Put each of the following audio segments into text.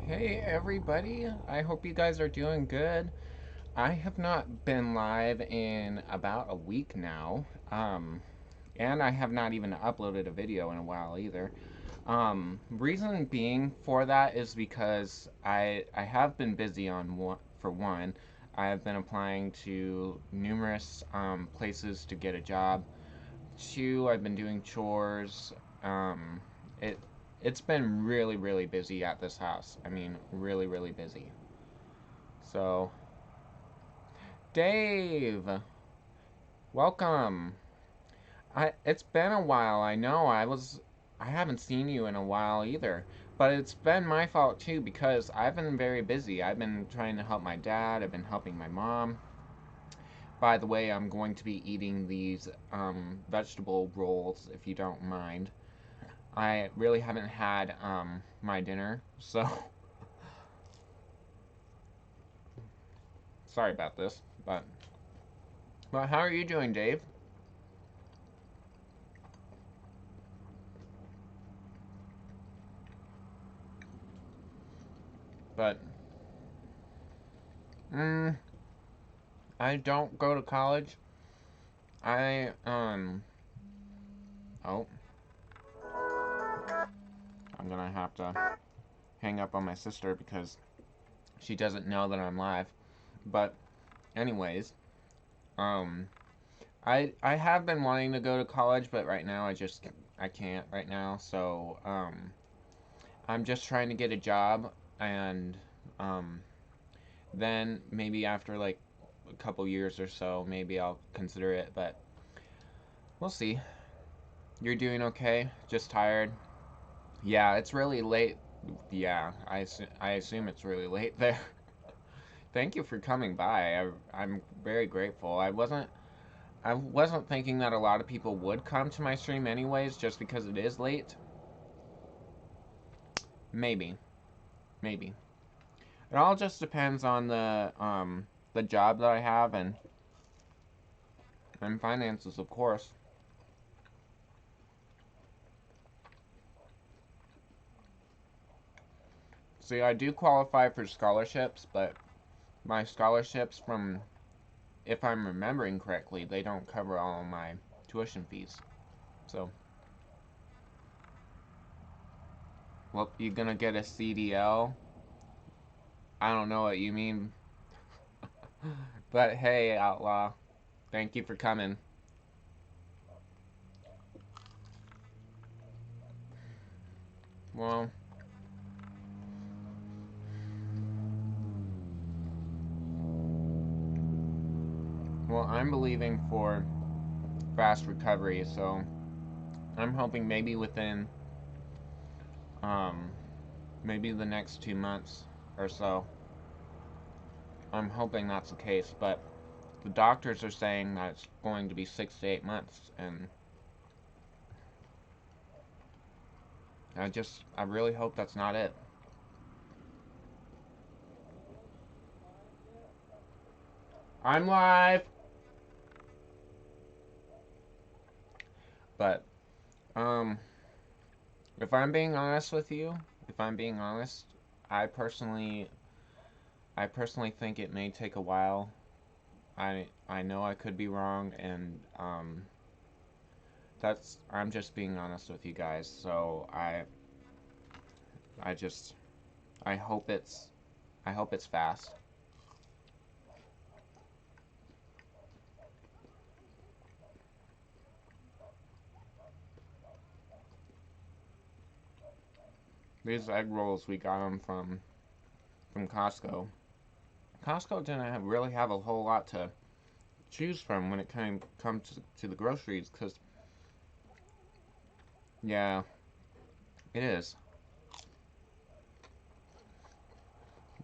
Hey everybody, I hope you guys are doing good. I have not been live in about a week now, and I have not even uploaded a video in a while either. Reason being for that is because I have been busy for one. I have been applying to numerous places to get a job. Two, I've been doing chores. Um, it it's been really busy at this house. I mean, really busy. So, Dave, welcome. It's been a while. I know. I haven't seen you in a while either. But it's been my fault too because I've been very busy. I've been trying to help my dad. I've been helping my mom. By the way, I'm going to be eating these vegetable rolls if you don't mind. I really haven't had my dinner, so sorry about this. But how are you doing, Dave? But mm, I don't go to college. I oh, I'm gonna have to hang up on my sister because she doesn't know that I'm live. But anyways, um I have been wanting to go to college, but right now I can't right now. So I'm just trying to get a job and um then maybe after like a couple years or so, maybe I'll consider it, but we'll see. You're doing okay? Just tired? Yeah, it's really late. Yeah, I assume it's really late there. Thank you for coming by. I'm very grateful. I wasn't thinking that a lot of people would come to my stream anyways, just because it is late. Maybe, maybe. It all just depends on the job that I have and finances, of course. See, I do qualify for scholarships, but my scholarships from, if I'm remembering correctly, they don't cover all of my tuition fees. So, well, you gonna get a CDL? I don't know what you mean, but hey, Outlaw, thank you for coming. Well, well, I'm believing for fast recovery, so I'm hoping maybe within, um, maybe the next 2 months or so. I'm hoping that's the case, but the doctors are saying that it's going to be 6 to 8 months, and I really hope that's not it. I'm live! But, um, if I'm being honest with you, if I'm being honest, I personally, I personally think it may take a while. I know I could be wrong, and, I'm just being honest with you guys, so I just, I hope it's, I hope it's fast. These egg rolls, we got them from Costco. Costco didn't really have a whole lot to choose from when it comes to the groceries, because, yeah, it is.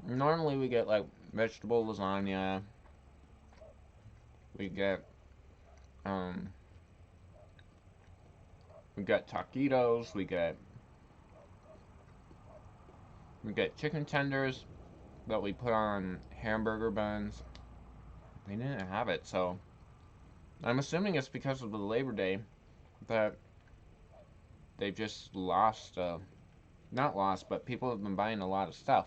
Normally we get, like, vegetable lasagna, we get, um, we get taquitos, we get chicken tenders that we put on hamburger buns. They didn't have it, so I'm assuming it's because of the Labor Day that they've just lost. not lost, but people have been buying a lot of stuff.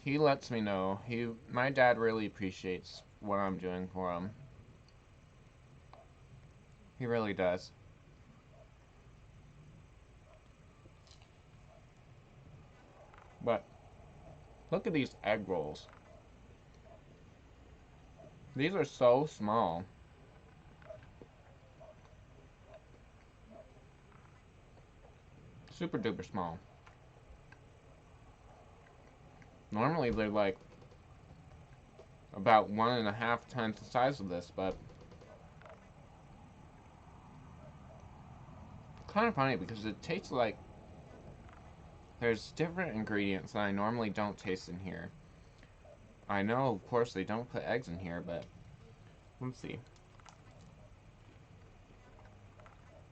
He lets me know. My dad really appreciates what I'm doing for him. He really does. But look at these egg rolls. These are so small. Super duper small. Normally they're like about 1.5 times the size of this, but kind of funny because it tastes like there's different ingredients that I normally don't taste in here. I know, of course, they don't put eggs in here, but let's see.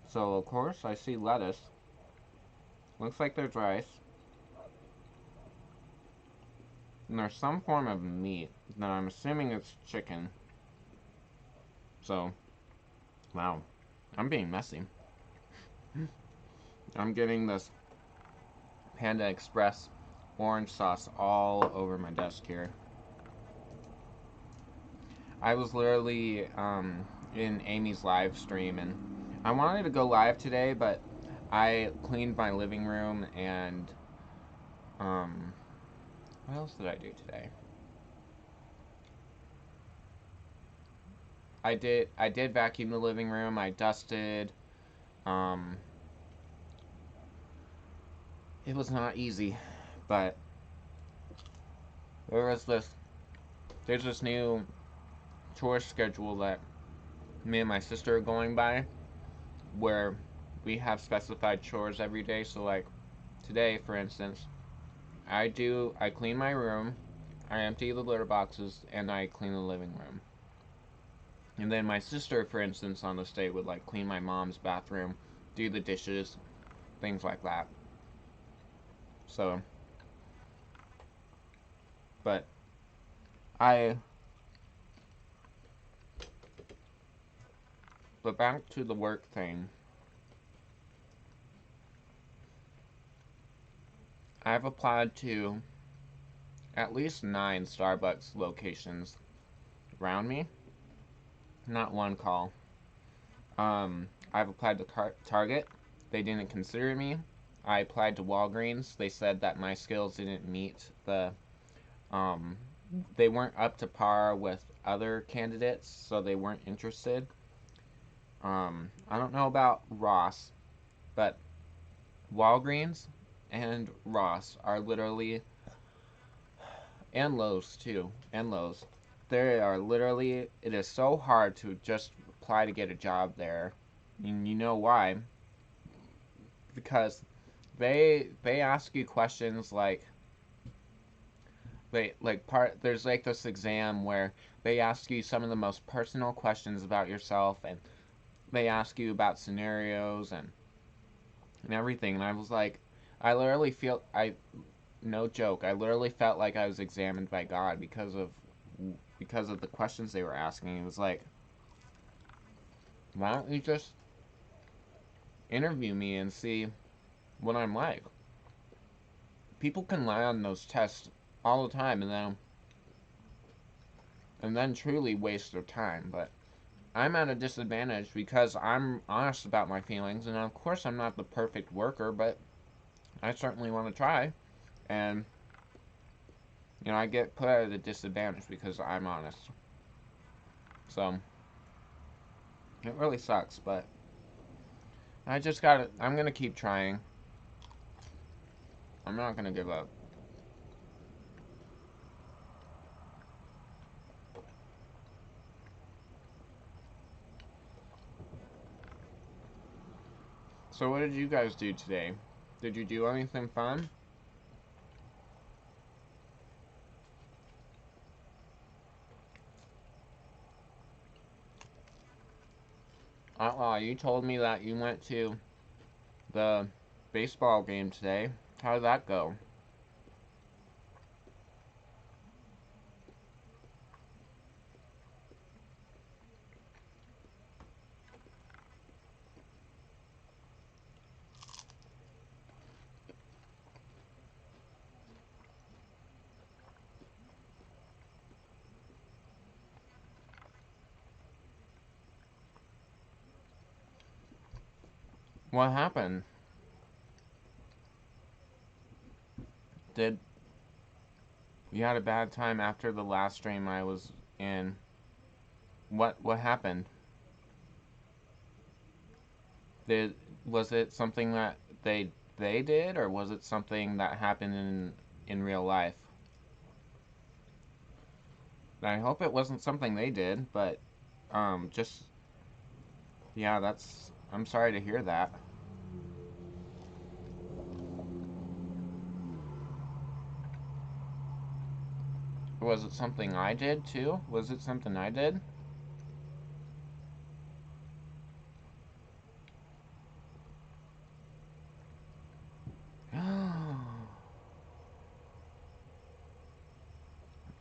So, of course, I see lettuce. Looks like there's rice. And there's some form of meat that I'm assuming it's chicken. So, wow. I'm being messy. I'm getting this Panda Express orange sauce all over my desk here. I was literally in Amy's live stream, and I wanted to go live today, but I cleaned my living room, and what else did I do today? I did vacuum the living room. I dusted. It was not easy, but there's this new chore schedule that me and my sister are going by, where we have specified chores every day. So like today, for instance, I clean my room, I empty the litter boxes, and I clean the living room. And then my sister, for instance, on this day would like clean my mom's bathroom, do the dishes, things like that. So, but back to the work thing. I've applied to at least 9 Starbucks locations around me. Not one call. I've applied to Target. They didn't consider me. I applied to Walgreens. They said that my skills didn't meet they weren't up to par with other candidates, so they weren't interested. I don't know about Ross, but Walgreens and Ross are literally, and Lowe's too, and Lowe's. They are literally, it is so hard to just apply to get a job there. And you know why? Because they ask you questions like there's like this exam where they ask you some of the most personal questions about yourself, and they ask you about scenarios and everything. And I was like, no joke, I literally felt like I was examined by God because of the questions they were asking. It was like, why don't you just interview me and see what I'm like? People can lie on those tests all the time and then truly waste their time, but I'm at a disadvantage because I'm honest about my feelings, and of course I'm not the perfect worker, but I certainly want to try. And I get put at a disadvantage because I'm honest. So it really sucks, but I'm gonna keep trying. I'm not gonna give up. So what did you guys do today? Did you do anything fun? Outlaw, you told me that you went to the baseball game today. How did that go? What happened? Did you had a bad time after the last stream I was in? What happened? Did was it something that they did, or was it something that happened in real life? I hope it wasn't something they did, but just yeah, that's I'm sorry to hear that. Was it something I did too? Was it something I did?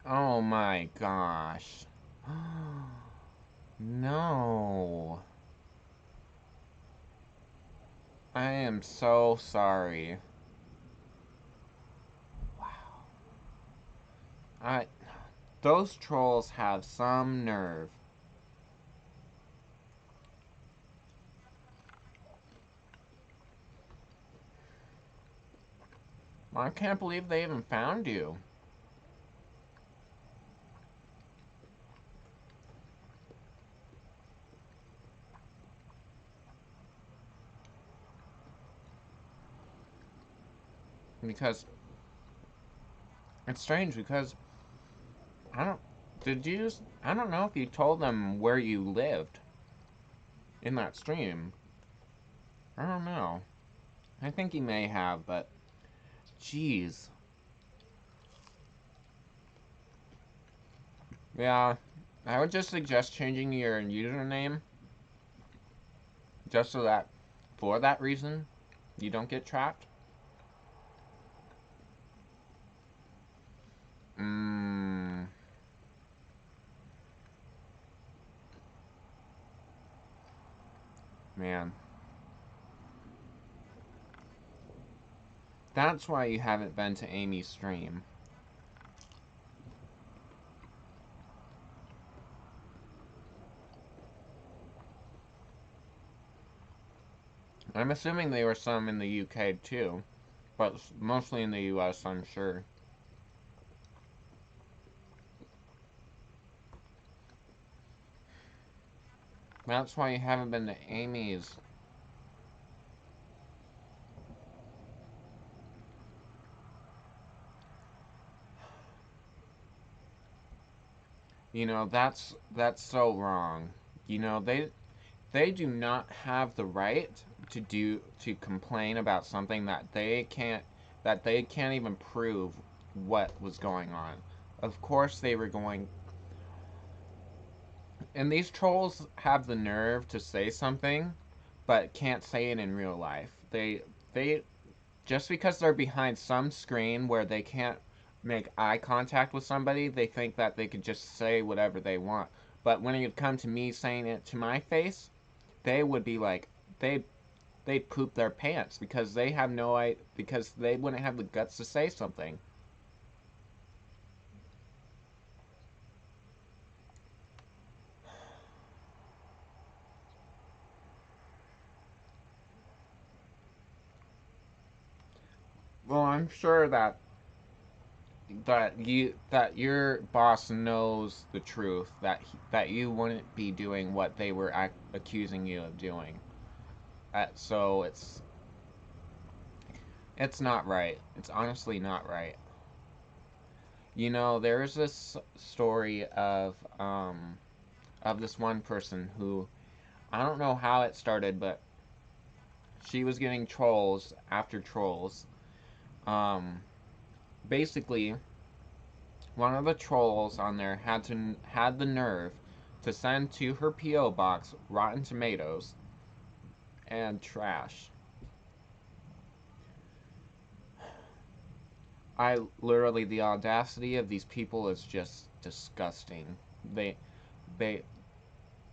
Oh my gosh. No. I am so sorry. Wow. I those trolls have some nerve. I can't believe they even found you. Because it's strange because I don't I don't know if you told them where you lived in that stream. I don't know. I think you may have, but jeez. Yeah, I would just suggest changing your username just so that for that reason you don't get trapped. Mmm. Man. That's why you haven't been to Amy's stream. I'm assuming there were some in the UK too, but mostly in the US, I'm sure. That's why you haven't been to Amy's. You know, that's so wrong. You know, they do not have the right to complain about something that they can't even prove what was going on. Of course they were going, and these trolls have the nerve to say something but can't say it in real life. They just because they're behind some screen where they can't make eye contact with somebody, they think that they could just say whatever they want. But when it would come to me saying it to my face, they would be like, they'd poop their pants because they have no idea, because they wouldn't have the guts to say something. Well, I'm sure that your boss knows the truth, that you wouldn't be doing what they were accusing you of doing. So it's not right. It's honestly not right. You know, there's this story of this one person who, I don't know how it started, but she was getting trolls after trolls. Um, Basically, one of the trolls on there had the nerve to send to her PO box rotten tomatoes and trash. I literally, the audacity of these people is just disgusting. They they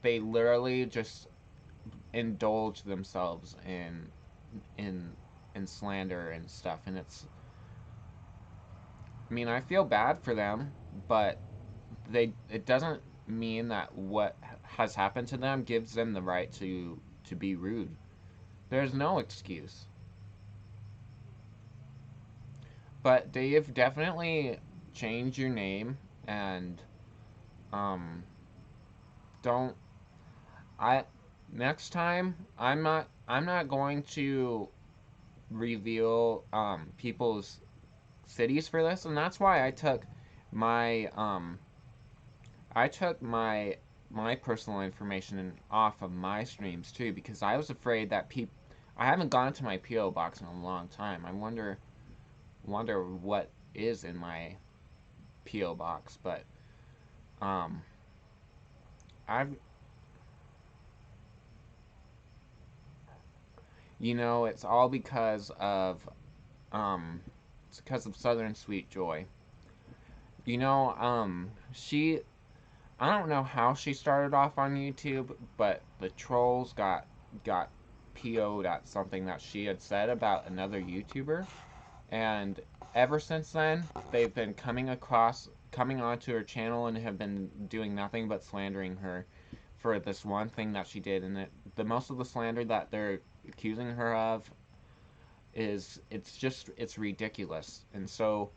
they literally just indulge themselves in in slander and stuff, and it's, I mean, I feel bad for them, but it doesn't mean that what has happened to them gives them the right to be rude. There's no excuse. But Dave, definitely change your name, and um don't I next time I'm not going to reveal people's cities for this, and that's why my I took my personal information off of my streams too, because I was afraid that I haven't gone to my PO box in a long time. I wonder what is in my PO box, but um I've it's all it's because of Southern Sweet Joy. She I don't know how she started off on YouTube, but the trolls got PO'd at something that she had said about another YouTuber, and ever since then they've been coming onto her channel and have been doing nothing but slandering her for this one thing that she did. And the most of the slander that they're accusing her of is, it's ridiculous. And so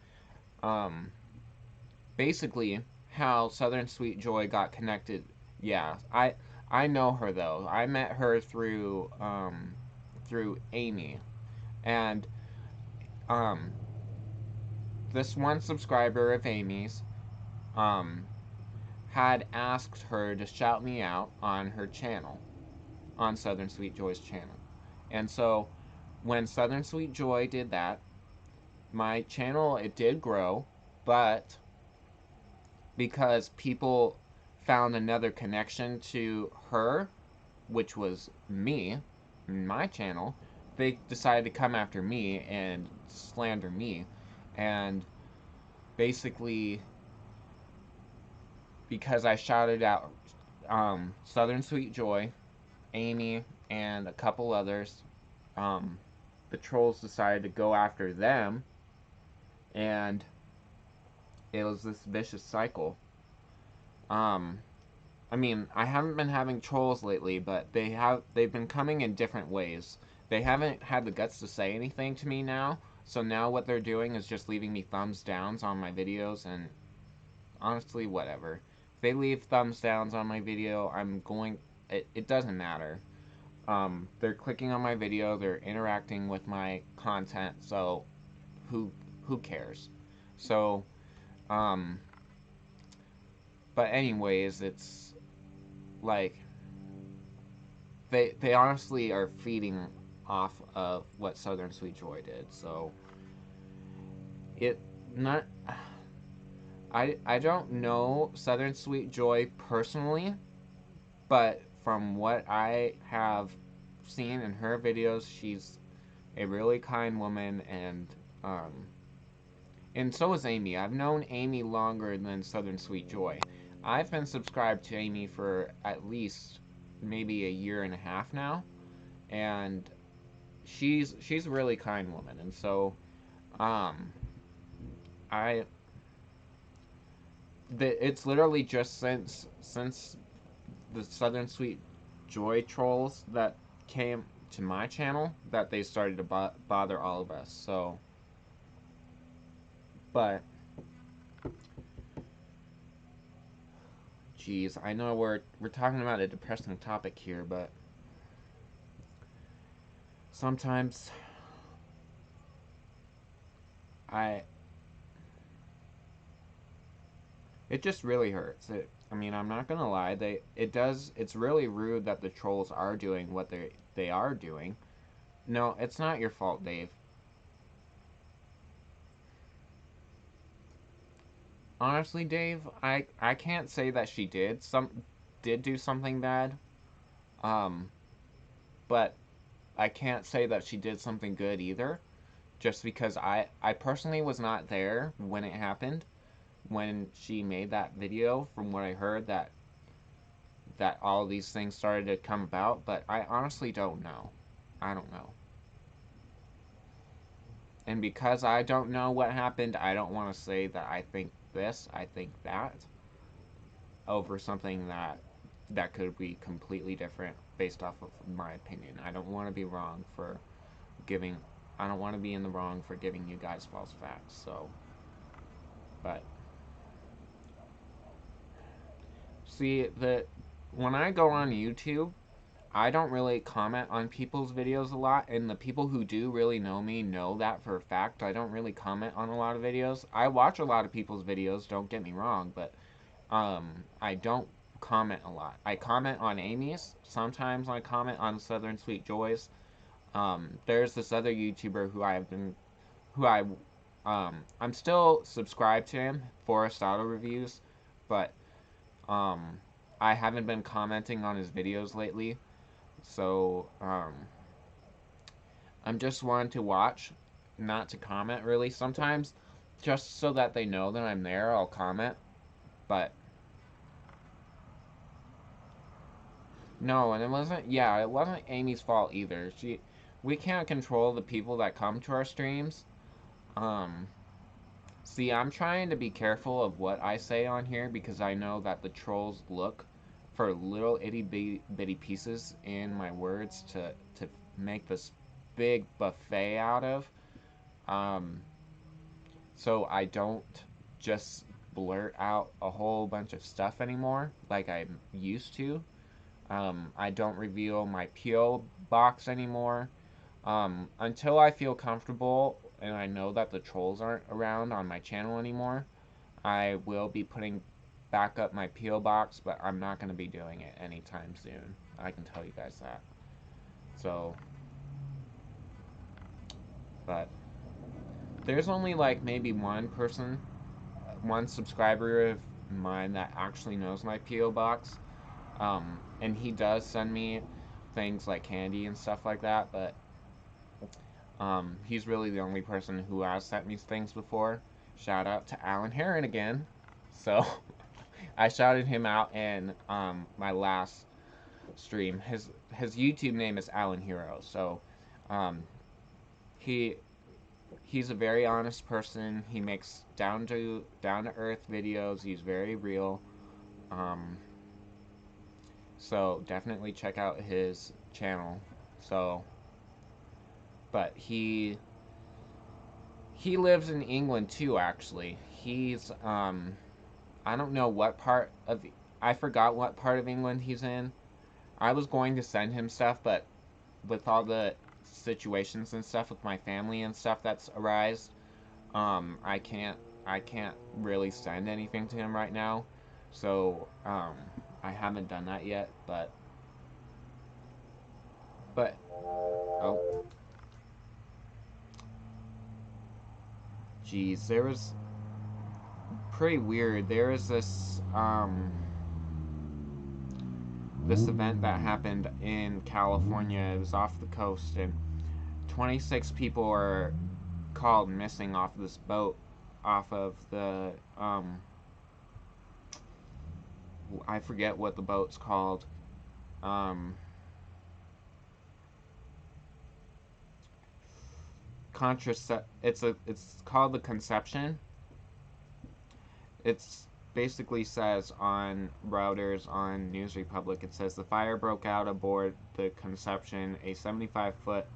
um basically, how Southern Sweet Joy got connected. Yeah, I know her though. I met her through Amy, and um this one subscriber of Amy's um had asked her to shout me out on her channel, on Southern Sweet Joy's channel. And so when Southern Sweet Joy did that, my channel, it did grow, but because people found another connection to her, which was me, my channel, they decided to come after me and slander me. And basically, because I shouted out Southern Sweet Joy, Amy, and a couple others, the trolls decided to go after them, and it was this vicious cycle. Um, I mean, I haven't been having trolls lately, but they've been coming in different ways. They haven't had the guts to say anything to me now, so now what they're doing is just leaving me thumbs downs on my videos, and honestly, whatever. If they leave thumbs downs on my video, it doesn't matter. They're clicking on my video, they're interacting with my content, so who who cares? So, um, but anyways, it's like they honestly are feeding off of what Southern Sweet Joy did. So it not I don't know Southern Sweet Joy personally, but from what I have seen in her videos, she's a really kind woman, um and so is Amy. I've known Amy longer than Southern Sweet Joy. I've been subscribed to Amy for at least maybe a year and a half now, and she's a really kind woman. And so um I it's literally just since the Southern Sweet Joy trolls that came to my channel that they started to bother all of us. So, but geez, I know we're talking about a depressing topic here, but sometimes I it just really hurts. I mean, I'm not gonna lie. It's really rude that the trolls are doing what they are doing. No, it's not your fault, Dave. Honestly, Dave, I can't say that she did do something bad. Um, but I can't say that she did something good either. just because I personally was not there when it happened, when she made that video. From what I heard, that all these things started to come about, but I honestly don't know. I don't know. And because I don't know what happened, I don't want to say that I think this, I think that, over something that could be completely different based off of my opinion. I don't want to be wrong for giving I don't want to be in the wrong for giving you guys false facts. So, but see, the when I go on YouTube, I don't really comment on people's videos a lot, and the people who do really know me know that for a fact. I don't really comment on a lot of videos. I watch a lot of people's videos, don't get me wrong, but I don't comment a lot. I comment on Amy's. Sometimes I comment on Southern Sweet Joy's. There's this other YouTuber I'm still subscribed to him, Forest Auto Reviews, but um, I haven't been commenting on his videos lately. So, I'm just one to watch, not to comment really. Sometimes, just so that they know that I'm there, I'll comment. But, no, and it wasn't Amy's fault either. We can't control the people that come to our streams. Um, See, I'm trying to be careful of what I say on here because I know that the trolls look for little itty bitty pieces in my words to make this big buffet out of. Um, so I don't just blurt out a whole bunch of stuff anymore like I used to. I don't reveal my P.O. box anymore. Until I feel comfortable and I know that the trolls aren't around on my channel anymore, I will be putting back up my P.O. box, but I'm not going to be doing it anytime soon. I can tell you guys that. So, but there's only like maybe one subscriber of mine that actually knows my P.O. box. And he does send me things like candy and stuff like that, but he's really the only person who has sent me things before. Shout out to Alan Heron again. So, I shouted him out in my last stream. His YouTube name is Alan Hero. So, um, he he's a very honest person. He makes down to earth videos. He's very real. Um, so definitely check out his channel. So, but he lives in England too. Actually, he's I don't know what part of I forgot what part of England he's in. I was going to send him stuff, but with all the situations and stuff with my family and stuff that's arise, I can't really send anything to him right now. So, I haven't done that yet, but oh, geez, there was pretty weird. There was this event that happened in California. It was off the coast, and 26 people were called missing off this boat, off of the I forget what the boat's called. Um, it's called the Conception. It's basically says on routers on News Republic, it says the fire broke out aboard the Conception, a 75-foot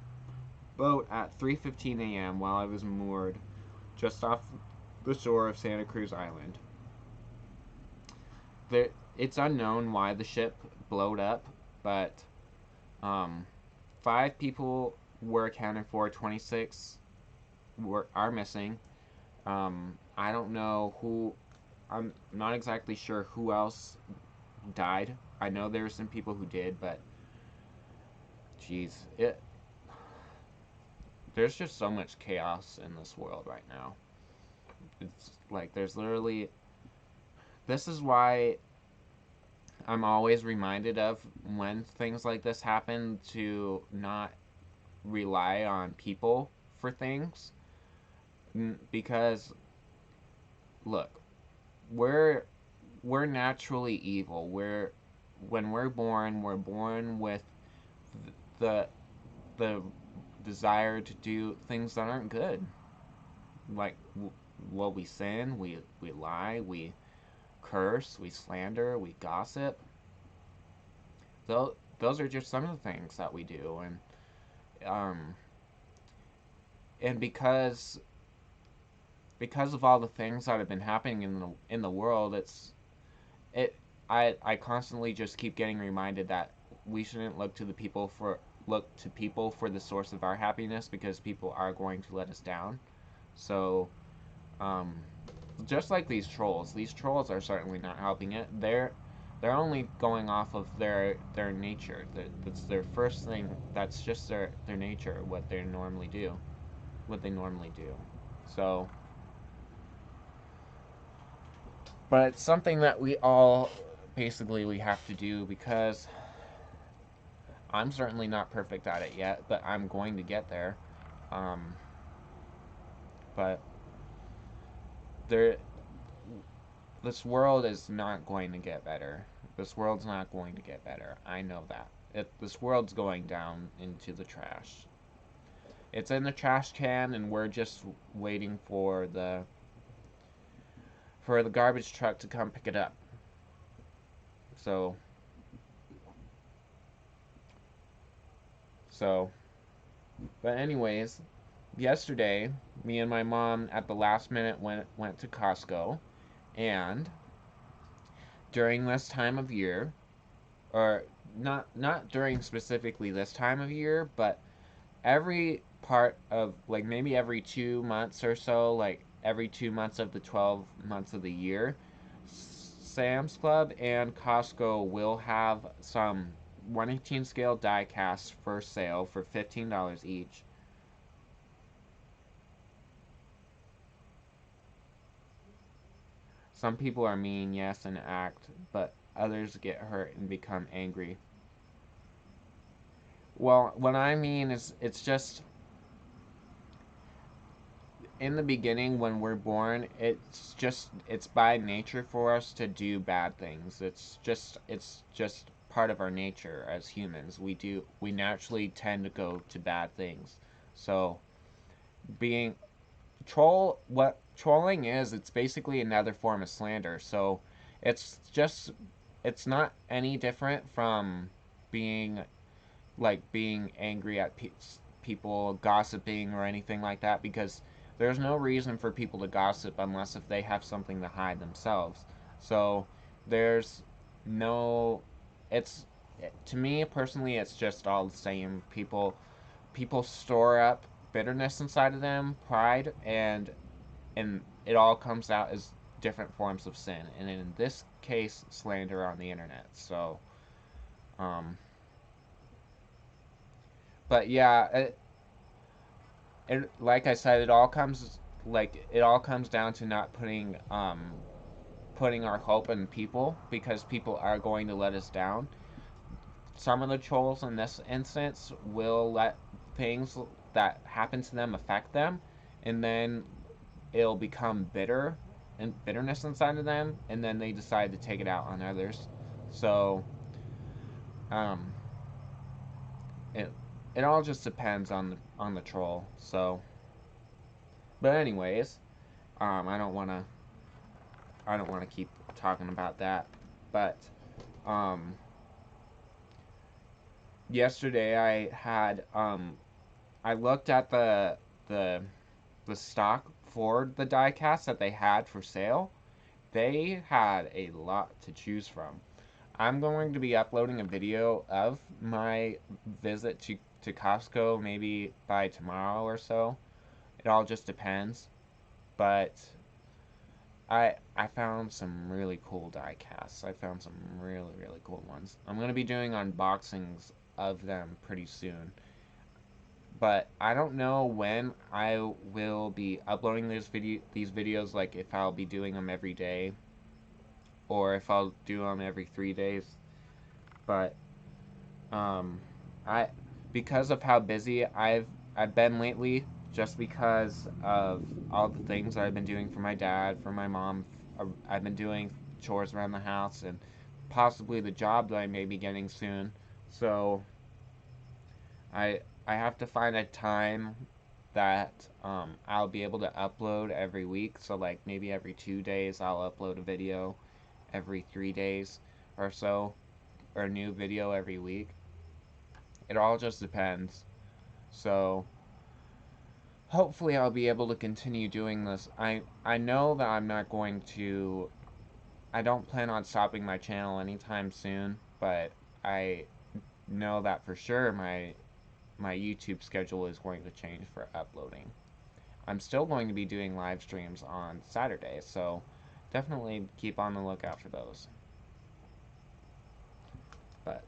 boat at 3:15 a.m. while I was moored just off the shore of Santa Cruz Island. It's unknown why the ship blowed up, but 5 people were accounted for, 26 are missing. I don't know who. I'm not exactly sure who else died. I know there were some people who did, but jeez, there's just so much chaos in this world right now. It's like there's literally. This is why I'm always reminded of when things like this happen to not rely on people for things. Because look, we're we're naturally evil. When we're born with the the desire to do things that aren't good. Like, well, we sin, we lie, we curse, we slander, we gossip. Those are just some of the things that we do, um, and because of all the things that have been happening in the world, it I constantly just keep getting reminded that we shouldn't look to people for the source of our happiness, because people are going to let us down. So, um, just like these trolls are certainly not helping it. They're only going off of their nature. That's their first thing. That's just their nature, what they normally do. So, but it's something that we have to do, because I'm certainly not perfect at it yet, but I'm going to get there. Um, but there, this world is not going to get better. This world's not going to get better. I know that. This world's going down into the trash. It's in the trash can, and we're just waiting for the garbage truck to come pick it up. So, so, but anyways, yesterday, me and my mom at the last minute went to Costco, and during this time of year, or not during specifically this time of year, but every part of, like, maybe every 2 months or so, like every 2 months of the 12 months of the year, Sam's Club and Costco will have some 1/18 scale die casts for sale for $15 each. Some people are mean, yes, and act, but others get hurt and become angry. Well, what I mean is, it's just in the beginning, when we're born, it's by nature for us to do bad things. It's just part of our nature as humans. We naturally tend to go to bad things. So, being what trolling is, it's basically another form of slander. So, it's just it's not any different from being being angry at people gossiping or anything like that, because there's no reason for people to gossip unless if they have something to hide themselves. So there's no it's to me personally, it's just all the same. People store up bitterness inside of them, pride, and it all comes out as different forms of sin, and in this case, slander on the internet. So, um but yeah, like I said, it all comes down to not putting our hope in people, because people are going to let us down. Some of the trolls in this instance will let things that happen to them affect them, and then it'll become bitterness inside of them, and then they decide to take it out on others. So, um, it it all just depends on the troll. So, but anyways, I don't want to keep talking about that. But um, yesterday I looked at the the stock for the diecast that they had for sale. They had a lot to choose from. I'm going to be uploading a video of my visit to Costco maybe by tomorrow or so. It all just depends. But I found some really cool die casts. I found some really cool ones. I'm gonna be doing unboxings of them pretty soon. But I don't know when I will be uploading these videos. Like, if I'll be doing them every day, or if I'll do them every 3 days. But um, I because of how busy I've been lately, just because of all the things I've been doing for my dad, for my mom. I've been doing chores around the house and possibly the job that I may be getting soon. So I have to find a time that I'll be able to upload every week. So like maybe every 2 days I'll upload a video, every 3 days or so, or a new video every week. It all just depends. So hopefully I'll be able to continue doing this. I know that I'm not going to. I don't plan on stopping my channel anytime soon, but I know that for sure my YouTube schedule is going to change for uploading. I'm still going to be doing live streams on Saturdays, so definitely keep on the lookout for those. But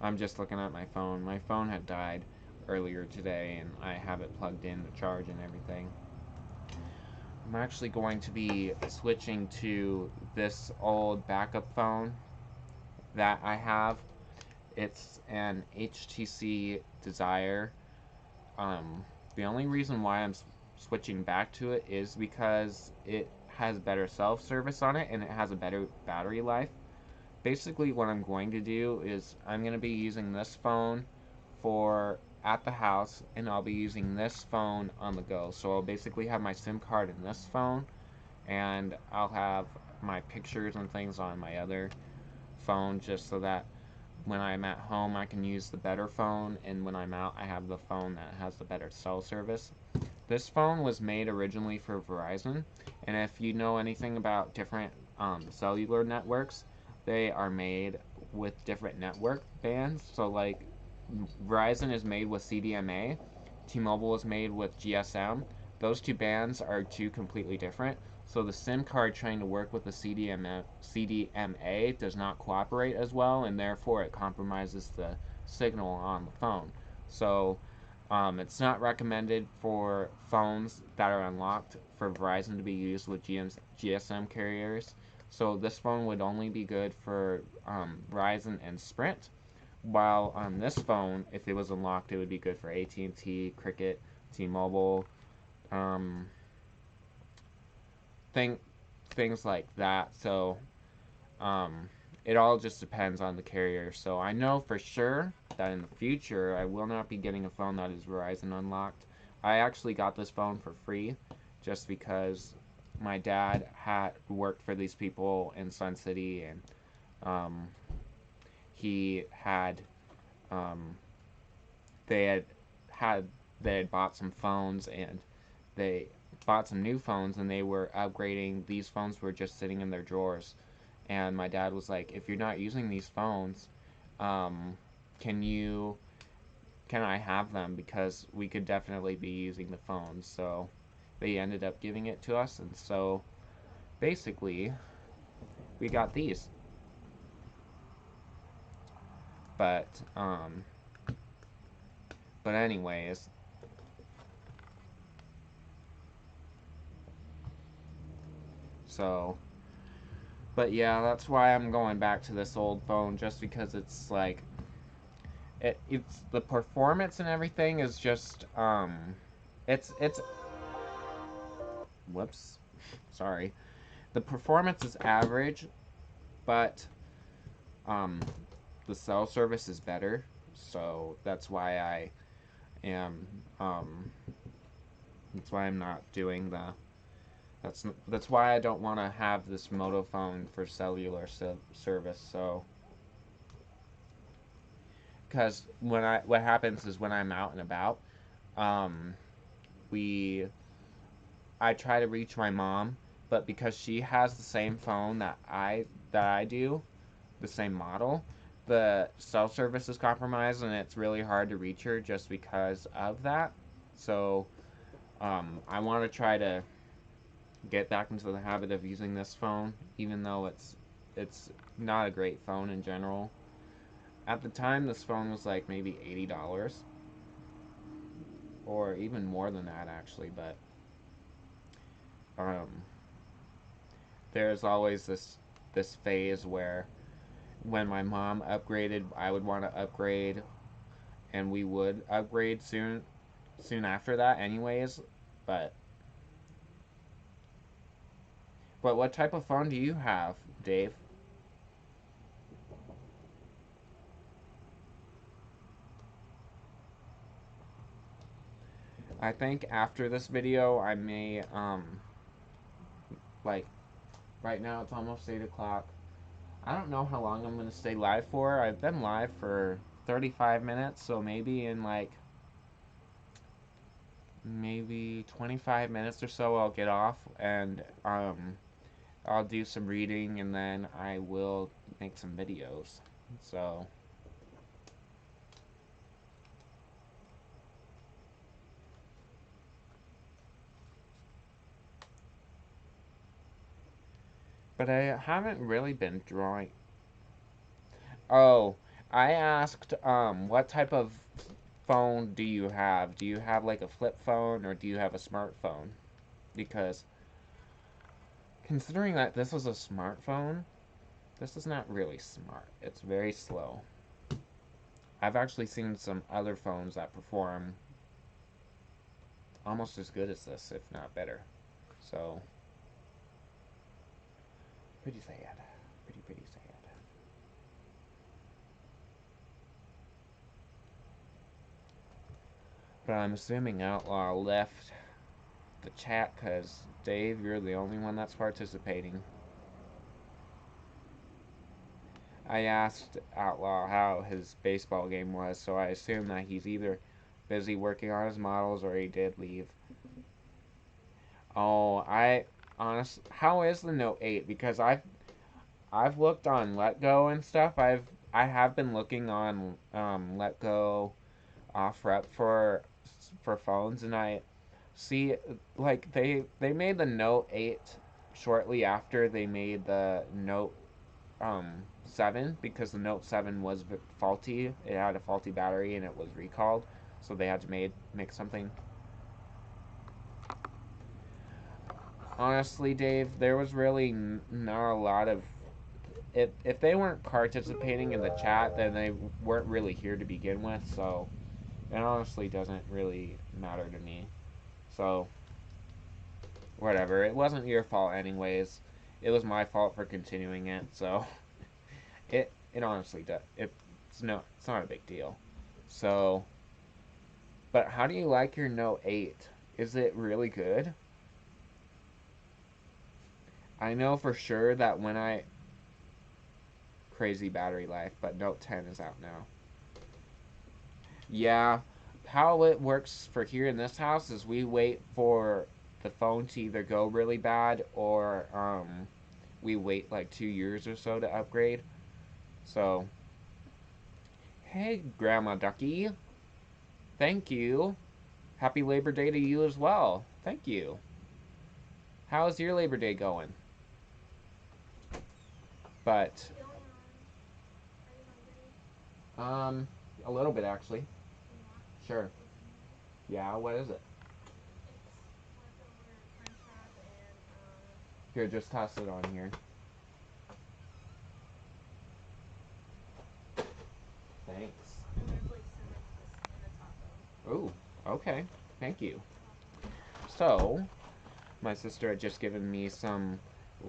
I'm just looking at my phone. My phone had died earlier today, and I have it plugged in to charge and everything. I'm actually going to be switching to this old backup phone that I have. It's an HTC Desire. The only reason why I'm switching back to it is because it has better self-service on it and it has a better battery life. Basically what I'm going to do is I'm going to be using this phone for at the house, and I'll be using this phone on the go. So I'll basically have my SIM card in this phone, and I'll have my pictures and things on my other phone, just so that when I'm at home I can use the better phone, and when I'm out I have the phone that has the better cell service. This phone was made originally for Verizon, and if you know anything about different cellular networks, they are made with different network bands. So like Verizon is made with CDMA, T-Mobile is made with GSM. Those two bands are two completely different. So the SIM card trying to work with the CDMA does not cooperate as well, and therefore it compromises the signal on the phone. So it's not recommended for phones that are unlocked for Verizon to be used with GSM carriers. So this phone would only be good for Verizon and Sprint. While on this phone, if it was unlocked, it would be good for AT&T, Cricket, T-Mobile, um, things like that. So it all just depends on the carrier. So I know for sure that in the future I will not be getting a phone that is Verizon unlocked. I actually got this phone for free just because my dad had worked for these people in Sun City, and he had um, they had had they had bought some phones, and they bought some new phones, and they were upgrading. These phones were just sitting in their drawers, and my dad was like, if you're not using these phones, um, can you can I have them, because we could definitely be using the phones. So they ended up giving it to us, and so basically we got these. But anyways, so but yeah, that's why I'm going back to this old phone, just because it's like it's the performance and everything is just it's whoops, sorry. The performance is average, but um the cell service is better. So am um that's why I'm not doing the that's why I don't want to have this Moto phone for cellular service. So because what happens is when I'm out and about, um, we I try to reach my mom, but because she has the same phone that I do, the same model, the cell service is compromised, and it's really hard to reach her just because of that. So I want to try to get back into the habit of using this phone, even though it's not a great phone in general. At the time, this phone was like maybe $80, or even more than that actually. But um, there's always this phase where when my mom upgraded, I would want to upgrade, and we would upgrade soon after that anyways. But what type of phone do you have, Dave? I think after this video I may like right now it's almost 8 o'clock. I don't know how long I'm gonna stay live for. I've been live for 35 minutes, so maybe in like maybe 25 minutes or so I'll get off, and I'll do some reading, and then I will make some videos. So but I haven't really been drawing. Oh, I asked what type of phone do you have? Do you have like a flip phone, or do you have a smartphone? Because considering that this is a smartphone, this is not really smart. It's very slow. I've actually seen some other phones that perform almost as good as this, if not better. So, pretty sad. Pretty sad. But I'm assuming Outlaw left the chat because, Dave, you're the only one that's participating. I asked Outlaw how his baseball game was, so I assume that he's either busy working on his models or he did leave. Oh, how is the Note 8? Because I've looked on LetGo and stuff. I have been looking on LetGo OfferUp for phones, and I see like they made the Note 8 shortly after they made the Note 7, because the Note 7 was faulty. It had a faulty battery and it was recalled, so they had to make something. Honestly, Dave, there was really not a lot of, if they weren't participating in the chat, then they weren't really here to begin with, so it honestly doesn't really matter to me. So whatever, it wasn't your fault anyways. It was my fault for continuing it, so it honestly does. It's not a big deal. So, but how do you like your Note 8? Is it really good? I know for sure that when crazy battery life, but Note 10 is out now. Yeah, how it works for here in this house is we wait for the phone to either go really bad, or we wait like 2 years or so to upgrade. So, hey, Grandma Ducky. Thank you. Happy Labor Day to you as well. Thank you. How's your Labor Day going? But, a little bit actually. Sure. Yeah, what is it? Here, just toss it on here. Thanks. Ooh, okay. Thank you. So, my sister had just given me some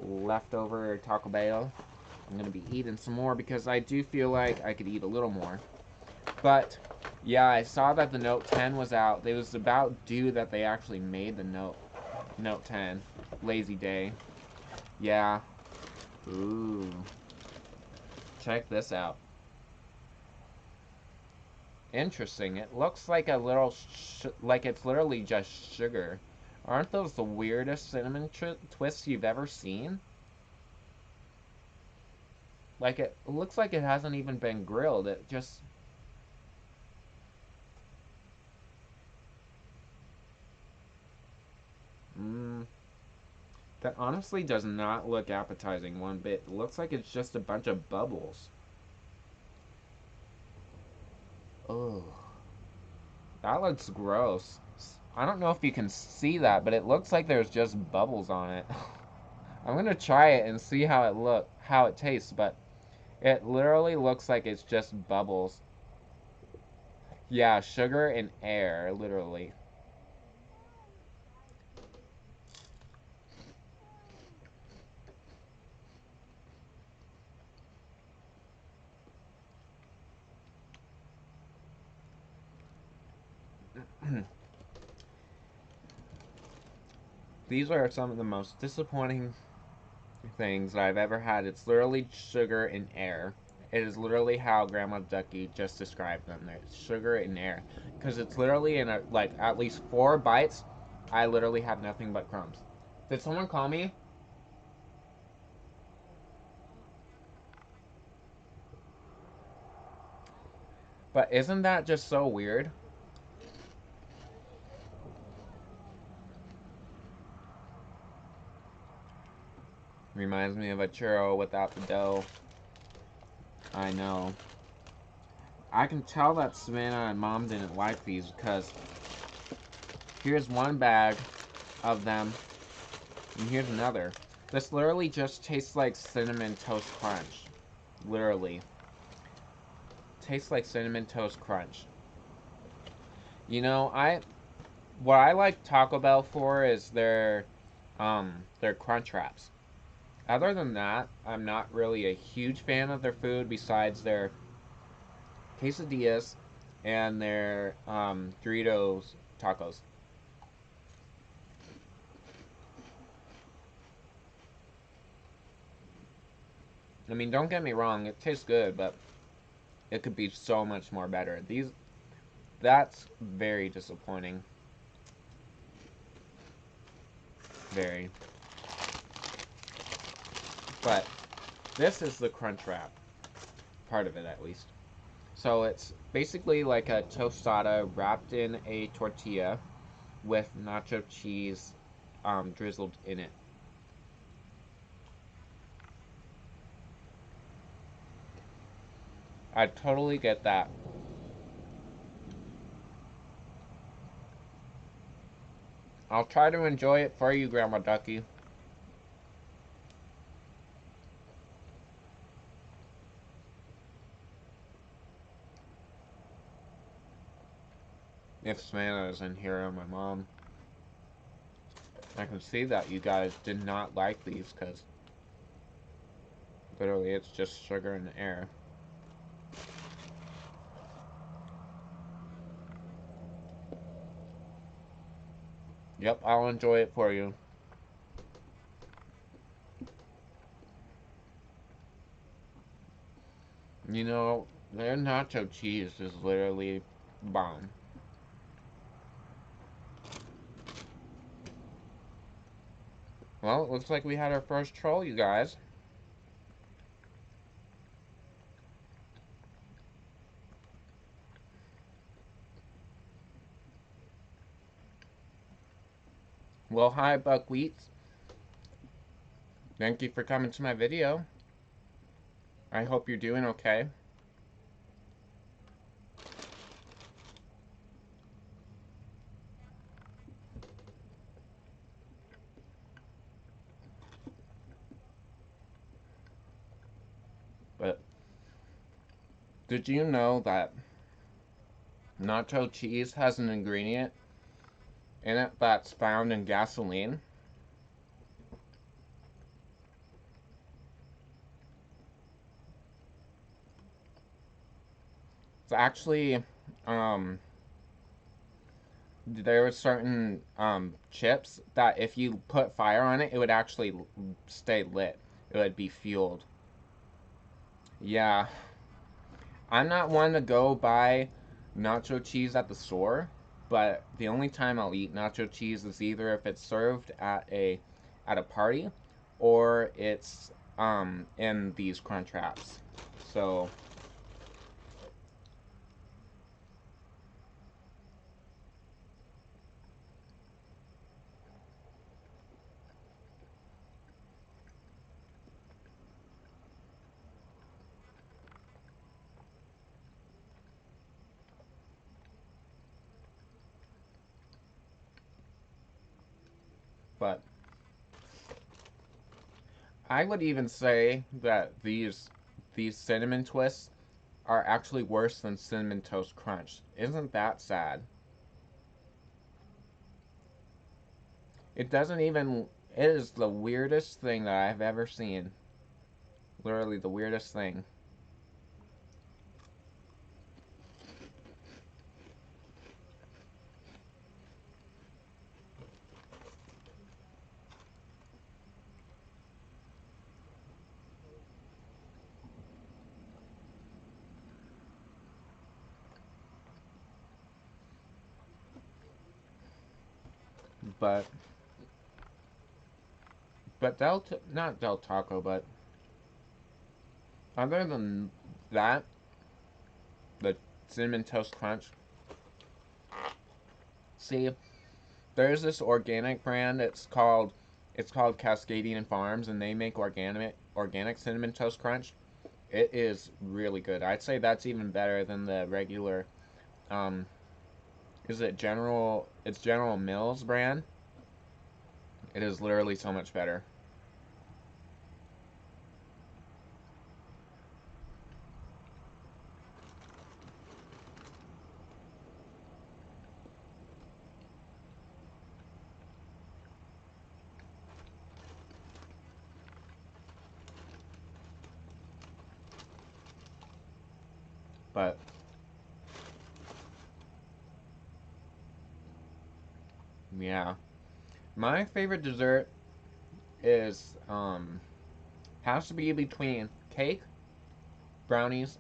leftover Taco Bell. I'm going to be eating some more because I do feel like I could eat a little more. But, yeah, I saw that the Note 10 was out. It was about due that they actually made the Note 10. Lazy day. Yeah. Ooh. Check this out. Interesting. It looks like a little, like it's literally just sugar. Aren't those the weirdest cinnamon twists you've ever seen? Like, it looks like it hasn't even been grilled. It just... That honestly does not look appetizing one bit. It looks like it's just a bunch of bubbles. Oh. That looks gross. I don't know if you can see that, but it looks like there's just bubbles on it. I'm gonna try it and see how it tastes, but It literally looks like it's just bubbles. Yeah, sugar and air, literally. These are some of the most disappointing things that I've ever had. It's literally sugar and air. It is literally how Grandma Ducky just described them. There's sugar and air. Because it's literally in a, like at least 4 bites, I literally had nothing but crumbs. Did someone call me? But isn't that just so weird? Reminds me of a churro without the dough. I know. I can tell that Savannah and Mom didn't like these because here's one bag of them, and here's another. This literally just tastes like Cinnamon Toast Crunch. Literally. Tastes like Cinnamon Toast Crunch. You know, what I like Taco Bell for is their crunch wraps. Other than that, I'm not really a huge fan of their food besides their quesadillas and their Doritos tacos. I mean, don't get me wrong, it tastes good, but it could be so much more better. That's very disappointing. Very. But this is the crunch wrap, part of it at least. So it's basically like a tostada wrapped in a tortilla with nacho cheese drizzled in it. I totally get that. I'll try to enjoy it for you, Grandma Ducky. If Savannah is in here and my mom, I can see that you guys did not like these because literally it's just sugar and air. Yep, I'll enjoy it for you. You know, their nacho cheese is literally bomb. Well, it looks like we had our first troll, you guys. Well, hi, Buckwheat. Thank you for coming to my video. I hope you're doing okay. But did you know that nacho cheese has an ingredient in it that's found in gasoline? It's actually, um, there were certain chips that if you put fire on it, it would actually stay lit. It would be fueled. Yeah, I'm not one to go buy nacho cheese at the store, but the only time I'll eat nacho cheese is either if it's served at a party or it's in these crunch wraps. So, but I would even say that these cinnamon twists are actually worse than Cinnamon Toast Crunch. Isn't that sad? It doesn't even... It is the weirdest thing that I've ever seen. Literally the weirdest thing. But not Del Taco, but other than that, the Cinnamon Toast Crunch. See, there's this organic brand. It's called Cascadian Farms, and they make organic Cinnamon Toast Crunch. It is really good. I'd say that's even better than the regular. Um, is it General? It's General Mills brand. It is literally so much better. But yeah, my favorite dessert is has to be between cake, brownies,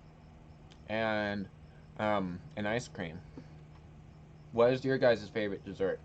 and ice cream. What is your guys' favorite dessert?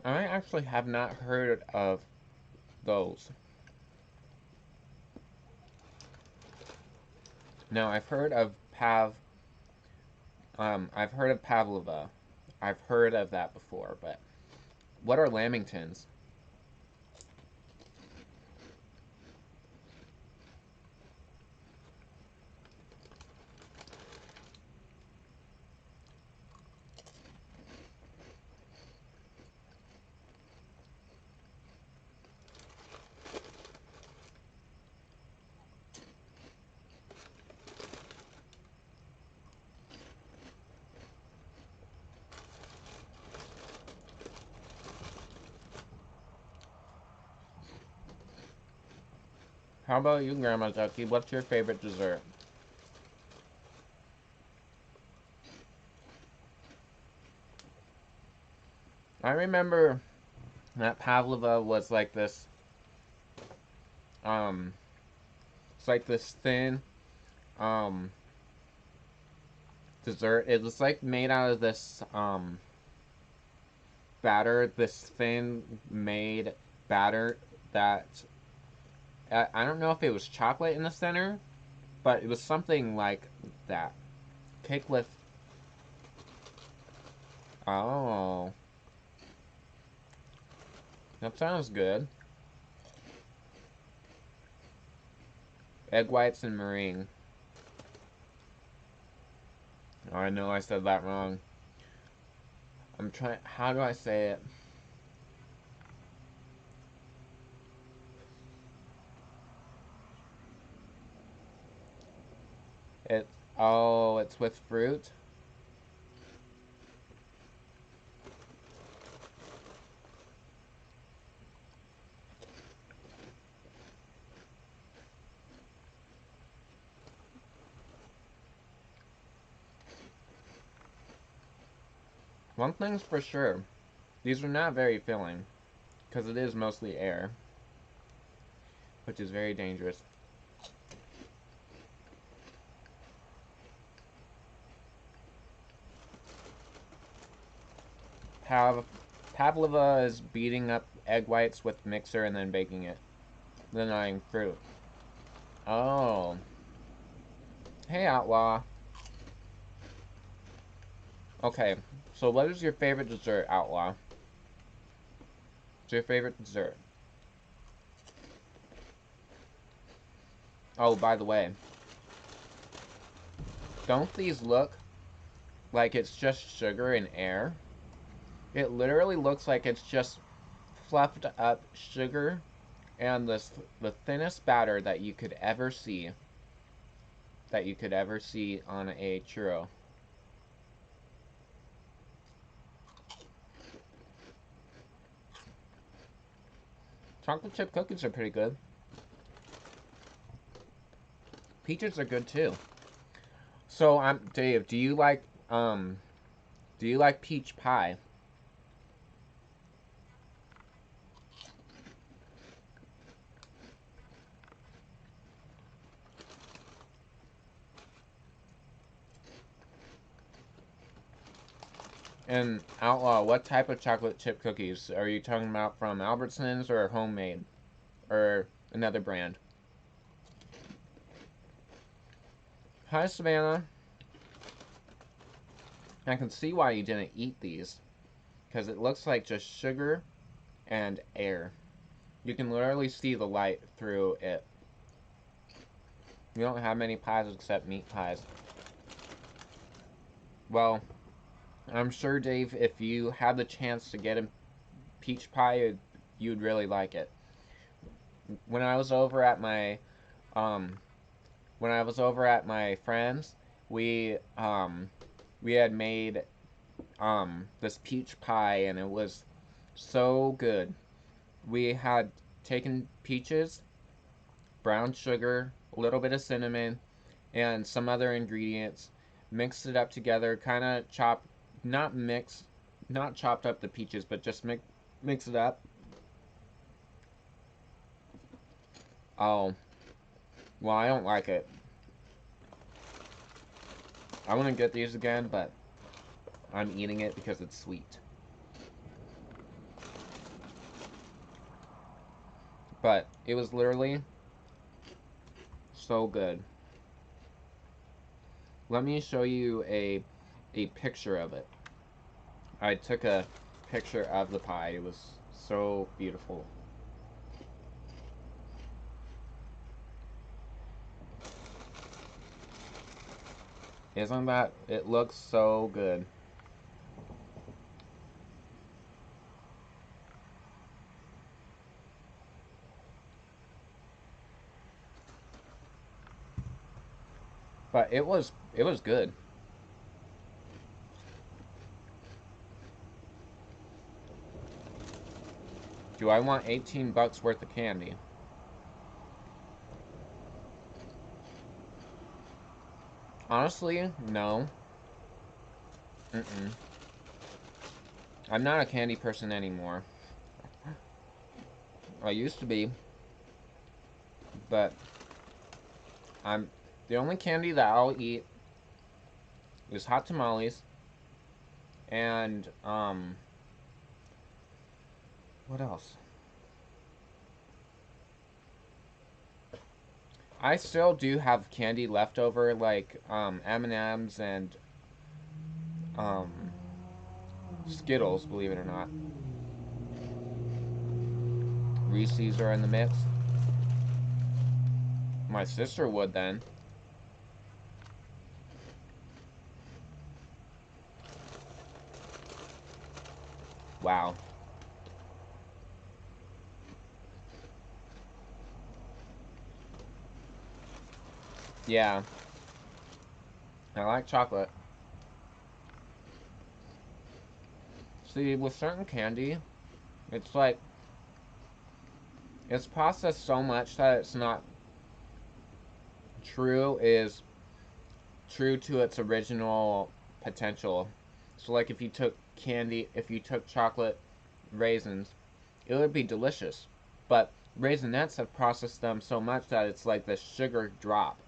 I actually have not heard of those. Now I've heard of pavlova. I've heard of that before, but what are lamingtons? How about you, Grandma Ducky? What's your favorite dessert? I remember that pavlova was like this, um, it's like this thin, um, dessert. It was like made out of this, batter, this thin made batter that, I don't know if it was chocolate in the center, but it was something like that. Cake with, oh, that sounds good. Egg whites and meringue. Oh, I know I said that wrong. I'm trying, how do I say it? It's, oh, it's with fruit? One thing's for sure, these are not very filling, because it is mostly air, which is very dangerous. Have Pavlova is beating up egg whites with mixer and then baking it. Then adding fruit. Oh. Hey, Outlaw. Okay, so what is your favorite dessert, Outlaw? What's your favorite dessert? Oh, by the way, don't these look like it's just sugar and air? It literally looks like it's just fluffed up sugar and the thinnest batter that you could ever see. That you could ever see on a churro. Chocolate chip cookies are pretty good. Peaches are good too. So, Dave, do you like peach pie? And Outlaw, what type of chocolate chip cookies? Are you talking about from Albertsons or homemade? Or another brand? Hi, Savannah. I can see why you didn't eat these. Because it looks like just sugar and air. You can literally see the light through it. You don't have many pies except meat pies. Well, I'm sure, Dave, if you had the chance to get a peach pie, you'd really like it. When I was over at my, um, when I was over at my friend's, we had made, this peach pie, and it was so good. We had taken peaches, brown sugar, a little bit of cinnamon, and some other ingredients, mixed it up together, kind of not mix, not chopped up the peaches, but just mix it up. Oh, well, I don't like it. I want to get these again, but I'm eating it because it's sweet. But it was literally so good. Let me show you a picture of it. I took a picture of the pie. It was so beautiful. Isn't that? It looks so good. But it was good. Do I want 18 bucks worth of candy? Honestly, no. Mm-mm. I'm not a candy person anymore. I used to be, but I'm the only candy that I'll eat is hot tamales and what else? I still do have candy left over, like M&Ms and um Skittles, believe it or not. Reese's are in the mix. My sister would then. Wow. Yeah, I like chocolate. See, with certain candy, it's like it's processed so much that it's not is true to its original potential. So like if you took chocolate raisins, it would be delicious. But Raisinets have processed them so much that it's like the sugar drop.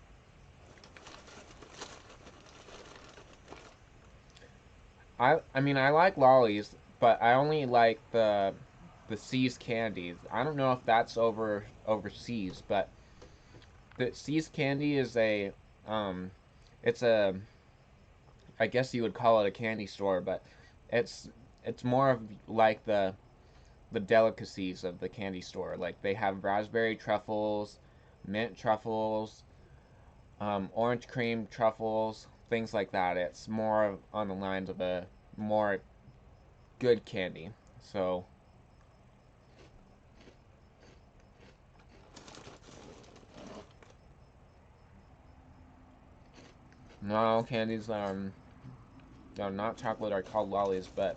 I mean I like lollies, but I only like the Seas candies. I don't know if that's overseas, but the Seas candy is um it's a, I guess you would call it a candy store, but it's it's more of like the delicacies of the candy store. Like they have raspberry truffles, mint truffles, orange cream truffles, things like that. It's more on the lines of a more good candy. So not all candies that are not chocolate are called lollies, but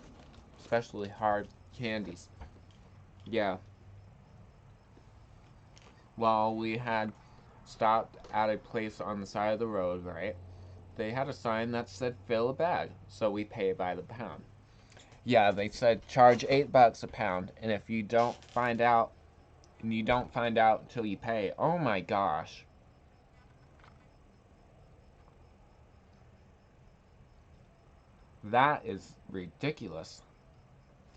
especially hard candies. Yeah. Well, we had stopped at a place on the side of the road, right? They had a sign that said fill a bag, so we pay by the pound. Yeah, they said charge $8 a pound, and if you don't find out, and you don't find out until you pay. Oh my gosh. That is ridiculous.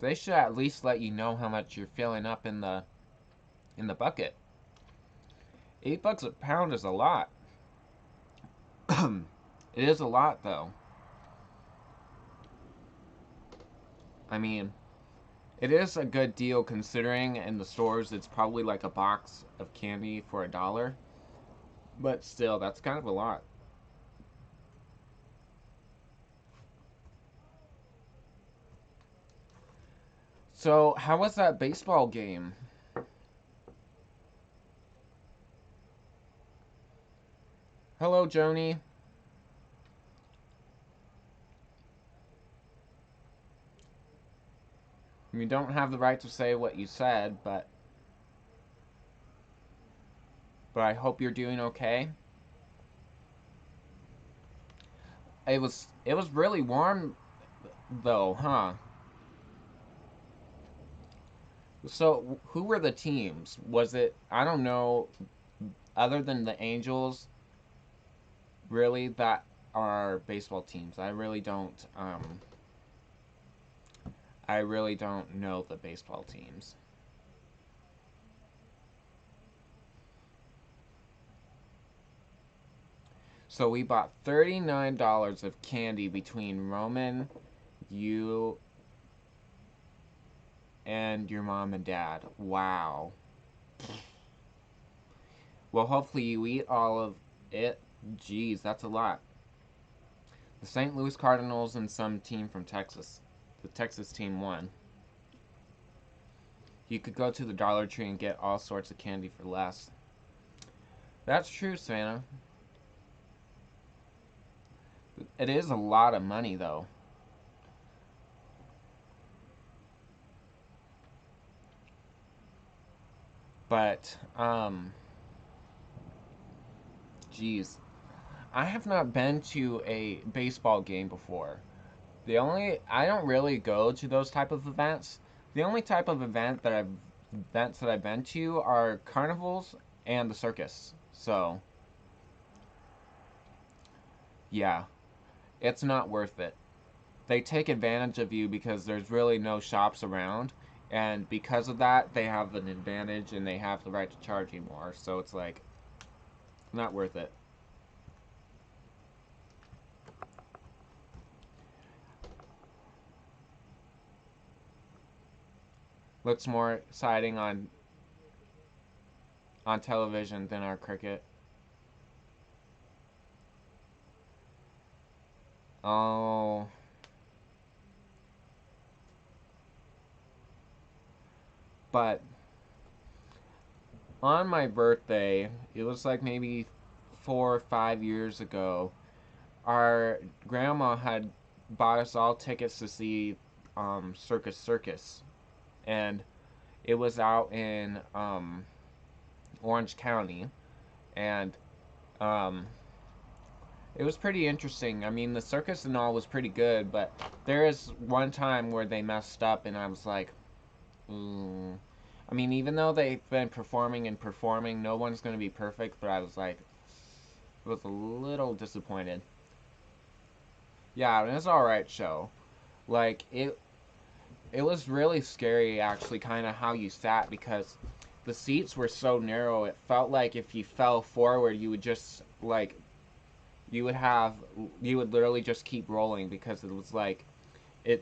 They should at least let you know how much you're filling up in the bucket. $8 a pound is a lot. It is a lot though. I mean, it is a good deal considering in the stores it's probably like a box of candy for $1. But still, that's kind of a lot. So, how was that baseball game? Hello, Joni. You don't have the right to say what you said, but I hope you're doing okay. It was really warm though, huh? So, who were the teams? Was it, I don't know, other than the Angels, really, that are baseball teams? I really don't know the baseball teams. So we bought $39 of candy between Roman, you, and your mom and dad. Wow. Well, hopefully you eat all of it. Jeez, that's a lot. The St. Louis Cardinals and some team from Texas. The Texas team won. You could go to the Dollar Tree and get all sorts of candy for less. That's true, Santa. It is a lot of money, though. But, geez. I have not been to a baseball game before. I don't really go to those type of events. The only type of events that I've been to are carnivals and the circus. So, yeah, it's not worth it. They take advantage of you because there's really no shops around, and because of that, they have an advantage and they have the right to charge you more. So it's like not worth it. Looks more exciting on television than our cricket. Oh, but on my birthday, it was like maybe 4 or 5 years ago, our grandma had bought us all tickets to see Circus Circus, and it was out in Orange County, and um, it was pretty interesting. I mean, the circus and all was pretty good, but there is one time where they messed up, and I was like, ooh. I mean, even though they've been performing and performing, no one's going to be perfect, but I was like, was a little disappointed. Yeah, it was an alright show. Like, it was really scary, actually, kind of how you sat, because the seats were so narrow. It felt like if you fell forward, you would just like you would have you would literally just keep rolling, because it was like the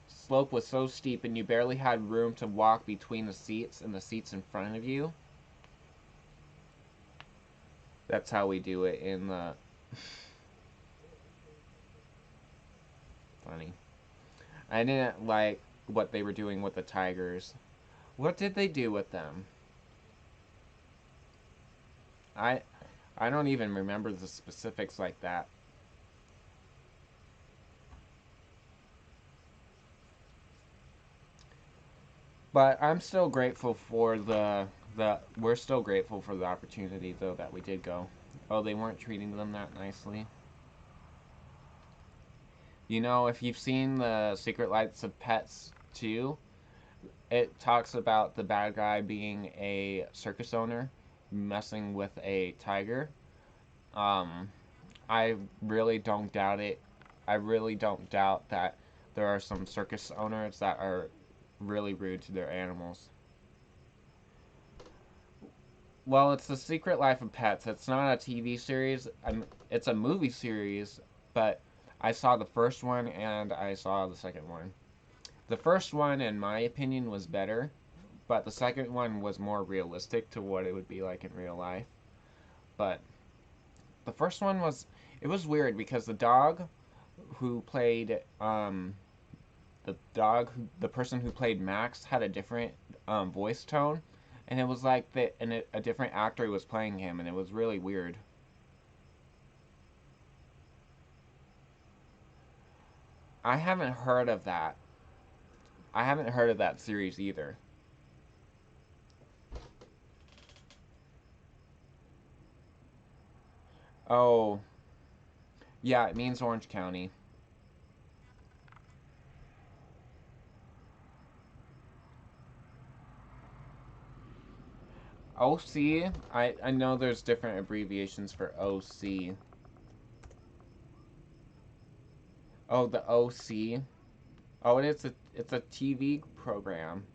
slope was so steep, and you barely had room to walk between the seats and the seats in front of you. That's how we do it in the funny. I didn't like what they were doing with the tigers. What did they do with them? I I don't even remember the specifics like that. But I'm still grateful for the we're still grateful for the opportunity, though, that we did go. Oh, they weren't treating them that nicely. You know, if you've seen the Secret Lives of Pets 2, it talks about the bad guy being a circus owner messing with a tiger. Um, I really don't doubt it. I really don't doubt that there are some circus owners that are really rude to their animals. Well, it's The Secret Life of Pets. It's not a TV series. It's a movie series, but I saw the first one and I saw the second one. The first one, in my opinion, was better, but the second one was more realistic to what it would be like in real life. But the first one was it was weird, because who played the person who played Max had a different voice tone, and it was like a different actor was playing him, and it was really weird. I haven't heard of that. I haven't heard of that series either. Oh, yeah, it means Orange County. OC, I know there's different abbreviations for OC. Oh, the OC. Oh, it's a TV program.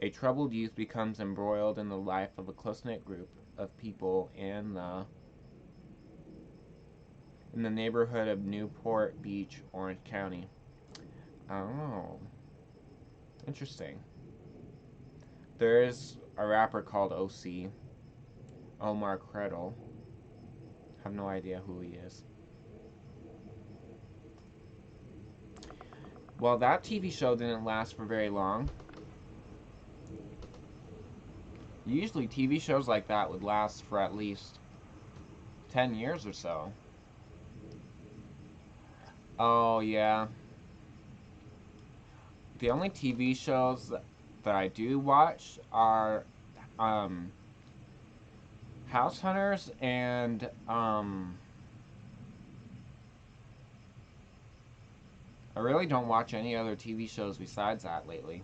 A troubled youth becomes embroiled in the life of a close-knit group of people in the neighborhood of Newport Beach, Orange County. Oh, interesting. There's a rapper called OC, Omar Credle. Have no idea who he is. Well, that TV show didn't last for very long. Usually TV shows like that would last for at least 10 years or so. Oh, yeah. The only TV shows that I do watch are um, House Hunters, and I really don't watch any other TV shows besides that lately.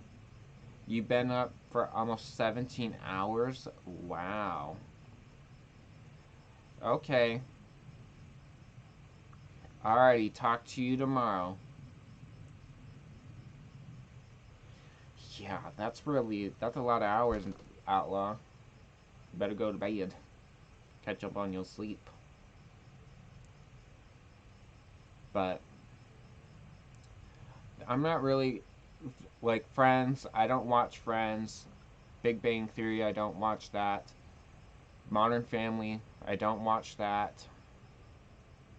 You've been up for almost 17 hours? Wow. Okay. Alrighty, talk to you tomorrow. Yeah, that's a lot of hours, Outlaw. Better go to bed. Catch up on your sleep. But I'm not really like Friends. I don't watch Friends. Big Bang Theory, I don't watch that. Modern Family, I don't watch that.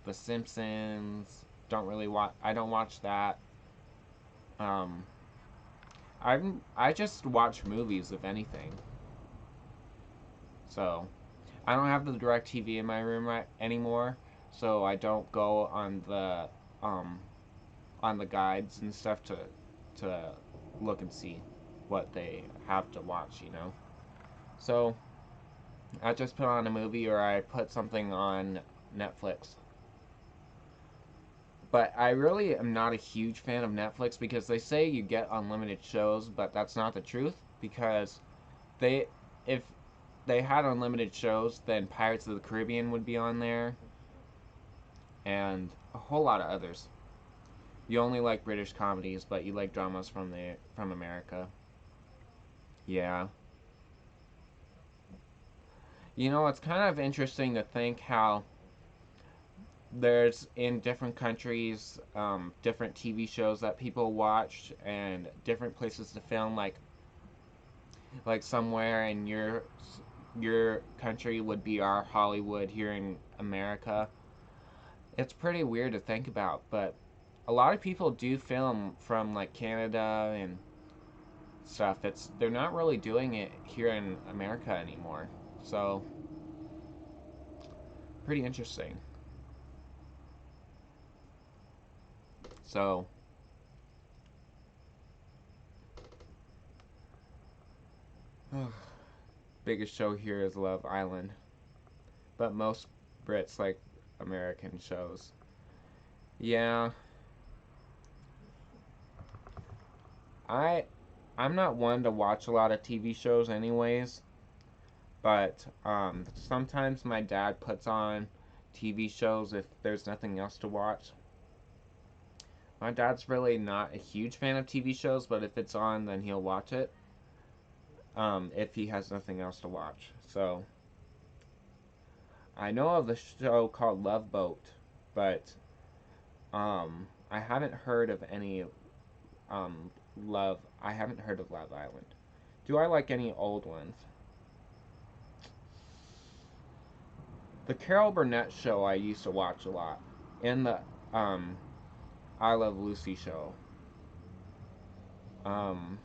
The Simpsons, don't really watch. I don't watch that. Um, I just watch movies, if anything. So I don't have the direct TV in my room anymore, so I don't go um on the guides and stuff to look and see what they have to watch, you know. So I just put on a movie, or I put something on Netflix. But I really am not a huge fan of Netflix, because they say you get unlimited shows, but that's not the truth, because they if they had unlimited shows, then Pirates of the Caribbean would be on there, and a whole lot of others. You only like British comedies, but you like dramas from America. Yeah. You know, it's kind of interesting to think how there's in different countries different TV shows that people watch and different places to film. Like somewhere in your country would be our Hollywood here in America. It's pretty weird to think about, but a lot of people do film from like Canada and stuff. It's they're not really doing it here in America anymore. So, pretty interesting. So, biggest show here is Love Island, but most Brits like American shows. Yeah, I I'm not one to watch a lot of TV shows anyways, but sometimes my dad puts on TV shows if there's nothing else to watch. My dad's really not a huge fan of TV shows, but if it's on, then he'll watch it. If he has nothing else to watch. So I know of the show called Love Boat, but I haven't heard of any Love. I haven't heard of Love Island. Do I like any old ones? The Carol Burnett show I used to watch a lot, and the um, I Love Lucy show. Um,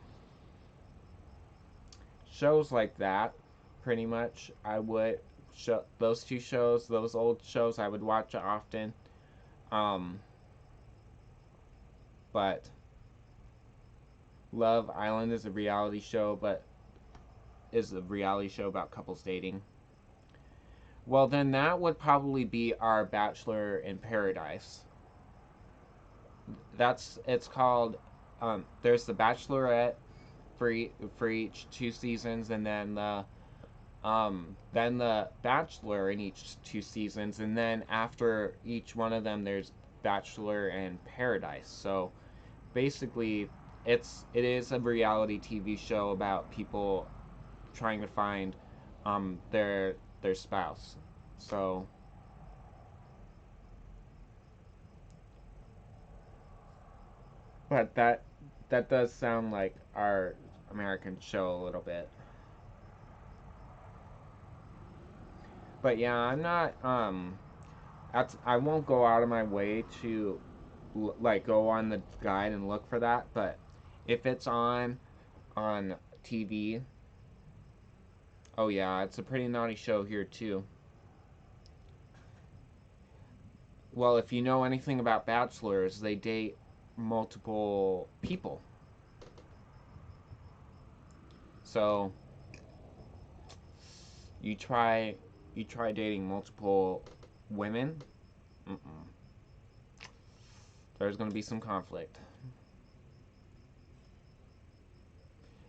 Shows like that, pretty much. I would show those two shows, those old shows. I would watch often. Um, but Love Island is a reality show, but is a reality show about couples dating. Well, then that would probably be our Bachelor in Paradise. It's called. There's the Bachelorette for each 2 seasons, and then the Bachelor in each 2 seasons, and then after each one of them, there's Bachelor in Paradise. So basically, it is a reality TV show about people trying to find their spouse. So, but that does sound like our American show a little bit. But yeah, I'm not I won't go out of my way to like go on the guide and look for that, but if it's on TV, oh yeah, it's a pretty naughty show here too. Well, if you know anything about bachelors, they date multiple people. So you try you try dating multiple women, mm-mm. There's gonna be some conflict.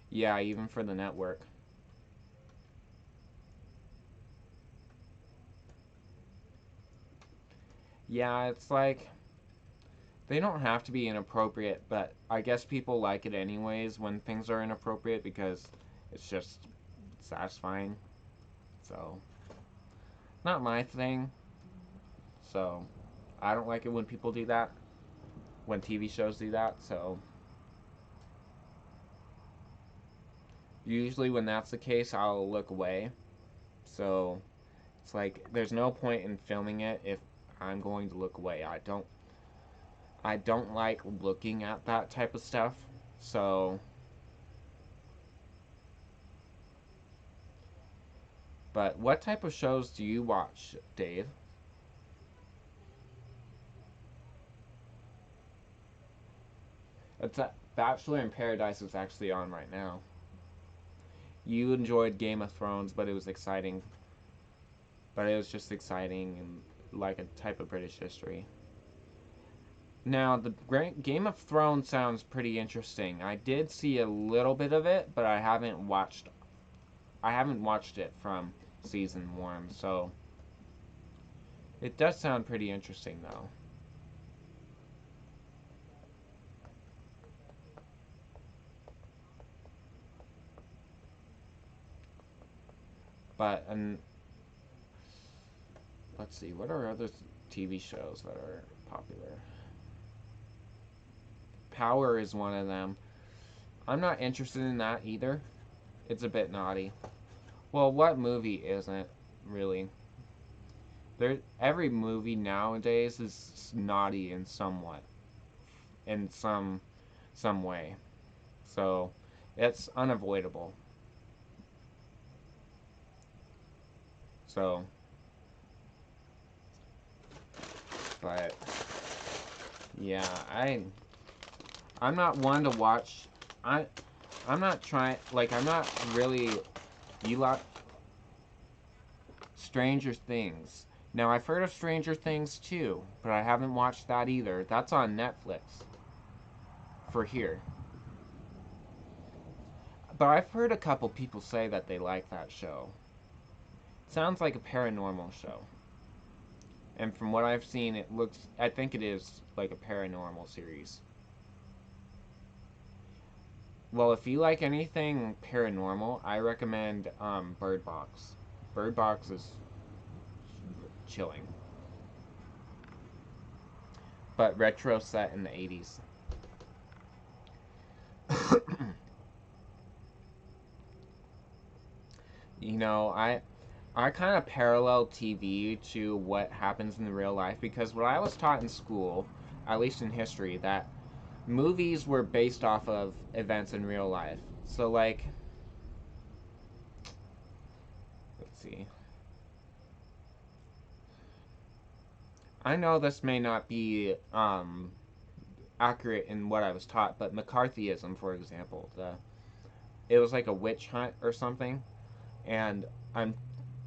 Yeah, even for the network. Yeah, it's like they don't have to be inappropriate, but I guess people like it anyways when things are inappropriate because it's just satisfying. So, not my thing. So, I don't like it when people do that, when TV shows do that. So, usually when that's the case, I'll look away. So, it's like there's no point in filming it if I'm going to look away. I don't like looking at that type of stuff. So, but what type of shows do you watch, Dave? It's a, Bachelor in Paradise is actually on right now. You enjoyed Game of Thrones, but it was exciting. But it was just exciting and like a type of British history. Now, the Game of Thrones sounds pretty interesting. I did see a little bit of it, but I haven't watched it from season 1, so it does sound pretty interesting though. But, and let's see, what are other TV shows that are popular? Power is one of them. I'm not interested in that either. It's a bit naughty. Well, what movie isn't really? Every movie nowadays is naughty in somewhat, in some way. So it's unavoidable. So, but yeah, I'm not one to watch. I I'm not trying, like, I'm not really, you lot, Stranger Things. Now, I've heard of Stranger Things too, but I haven't watched that either. That's on Netflix for here. But I've heard a couple people say that they like that show. It sounds like a paranormal show. And from what I've seen, I think it is like a paranormal series. Well, if you like anything paranormal, I recommend Bird Box. Bird Box is chilling. But retro set in the 80s. You know, I kind of parallel TV to what happens in the real life because what I was taught in school, at least in history, that movies were based off of events in real life. So, like, let's see. I know this may not be accurate in what I was taught, but McCarthyism, for example, it was like a witch hunt or something, and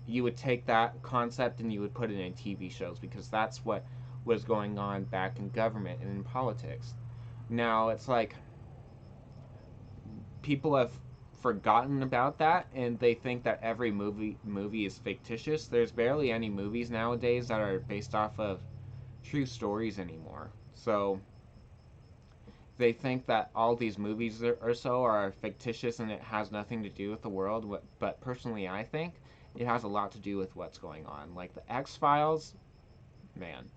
you would take that concept and you would put it in TV shows because that's what was going on back in government and in politics. Now it's like people have forgotten about that and they think that every movie is fictitious. There's barely any movies nowadays that are based off of true stories anymore. So they think that all these movies or so are fictitious and it has nothing to do with the world. But personally, I think it has a lot to do with what's going on. Like the X-Files, man.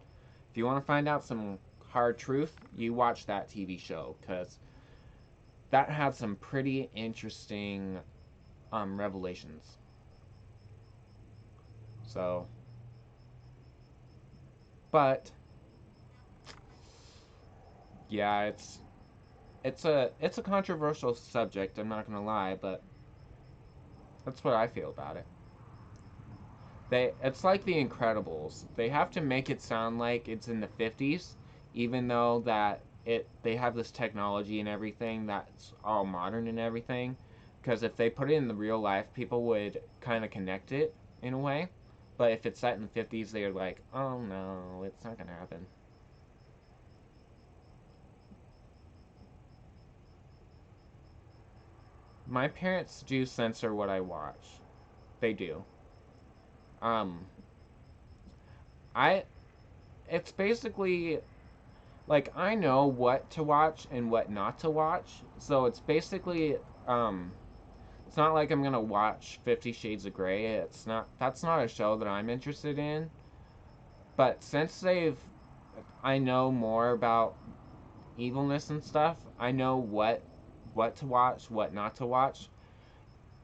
If you want to find out some hard truth, you watch that TV show because that had some pretty interesting revelations. So, but yeah, it's a controversial subject. I'm not gonna lie, but that's what I feel about it. It's like The Incredibles. They have to make it sound like it's in the 50s, even though that they have this technology and everything that's all modern and everything. Because if they put it in the real life, people would kind of connect it in a way. But if it's set in the 50s, they're like, oh no, it's not gonna happen. My parents do censor what I watch. They do. Um, I it's basically like I know what to watch and what not to watch. So it's basically it's not like I'm gonna watch 50 Shades of Grey. That's not a show that I'm interested in. But since I know more about evilness and stuff, I know what to watch, what not to watch.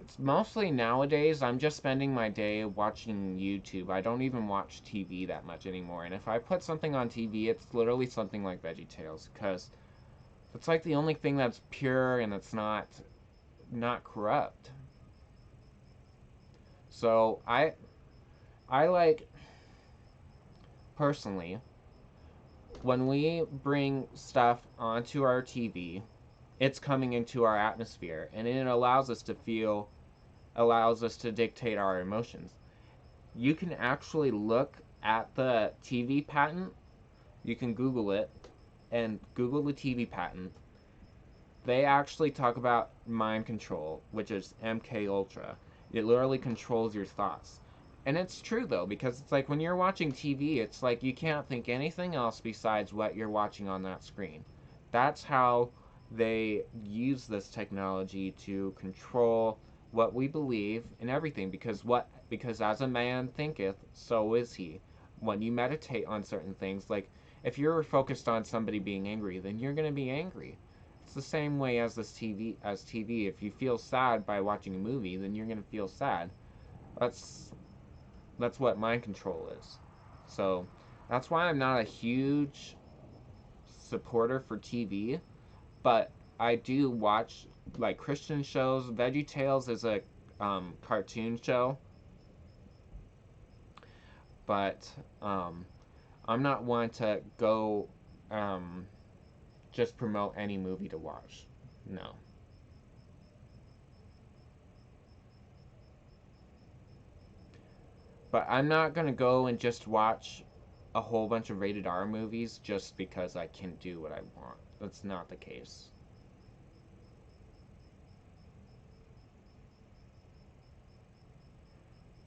It's mostly nowadays I'm just spending my day watching YouTube. I don't even watch TV that much anymore. And if I put something on TV, it's literally something like VeggieTales because it's like the only thing that's pure and it's not corrupt. So I like personally when we bring stuff onto our TV, it's coming into our atmosphere and it allows us to dictate our emotions. You can actually look at the TV patent. You can Google it and Google the TV patent. They actually talk about mind control, which is MK Ultra. It literally controls your thoughts. And it's true though, because it's like when you're watching TV, it's like you can't think anything else besides what you're watching on that screen. That's how they use this technology to control what we believe and everything because because as a man thinketh, so is he. When you meditate on certain things, like if you're focused on somebody being angry, then you're going to be angry. It's the same way as TV. If you feel sad by watching a movie, then you're going to feel sad. That's that's what mind control is. So that's why I'm not a huge supporter for TV, but I do watch like Christian shows. VeggieTales is a cartoon show, but I'm not one to go um, just promote any movie to watch. No. But I'm not gonna go and just watch a whole bunch of rated R movies just because I can do what I want. That's not the case.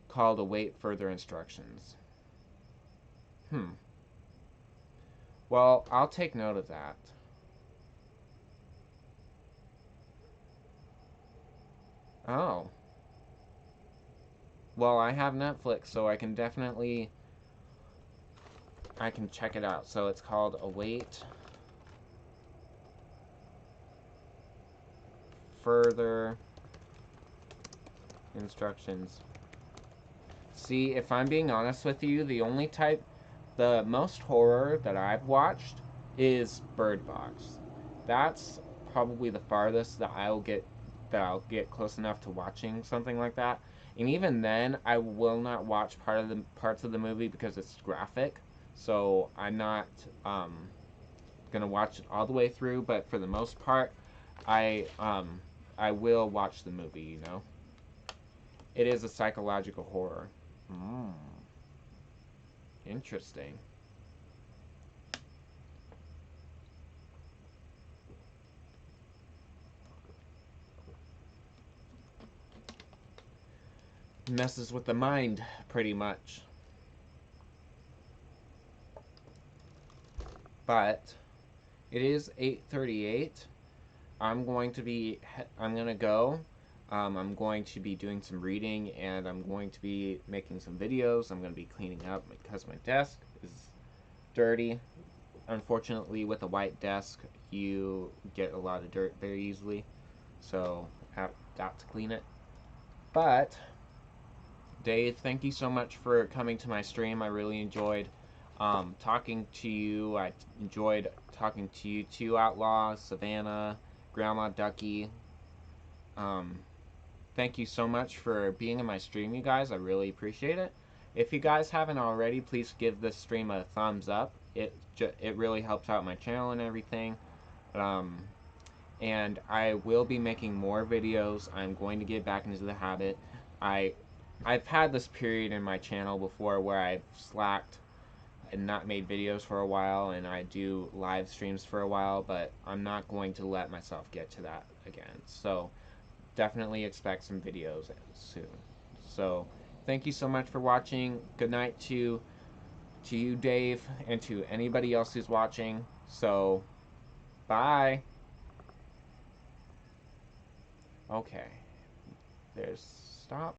Called await further instructions. Hmm. Well, I'll take note of that. Oh. Well, I have Netflix, so I can check it out. So it's called Await Further Instructions. See, if I'm being honest with you, the most horror that I've watched is Bird Box. That's probably the farthest that I'll get close enough to watching something like that. And even then, I will not watch parts of the movie because it's graphic. So I'm not gonna watch it all the way through. But for the most part, I um, I will watch the movie. You know, it is a psychological horror. Mm, interesting. Messes with the mind pretty much. But it is 8:38. I'm going to go. I'm going to be doing some reading and I'm going to be making some videos. I'm going to be cleaning up because my desk is dirty. Unfortunately, with a white desk, you get a lot of dirt very easily. So, I've got to clean it. But Dave, thank you so much for coming to my stream. I really enjoyed talking to you. I enjoyed talking to you too, Outlaw, Savannah, Grandma Ducky. Um, Thank you so much for being in my stream, you guys. I really appreciate it. If you guys haven't already, please give this stream a thumbs up. It really helps out my channel and everything. Um, and I will be making more videos. I'm going to get back into the habit. I I've had this period in my channel before where I've slacked and not made videos for a while, and I do live streams for a while, but I'm not going to let myself get to that again. So definitely expect some videos soon. So thank you so much for watching. Good night to you, Dave, and to anybody else who's watching. So bye. Okay. There's stop.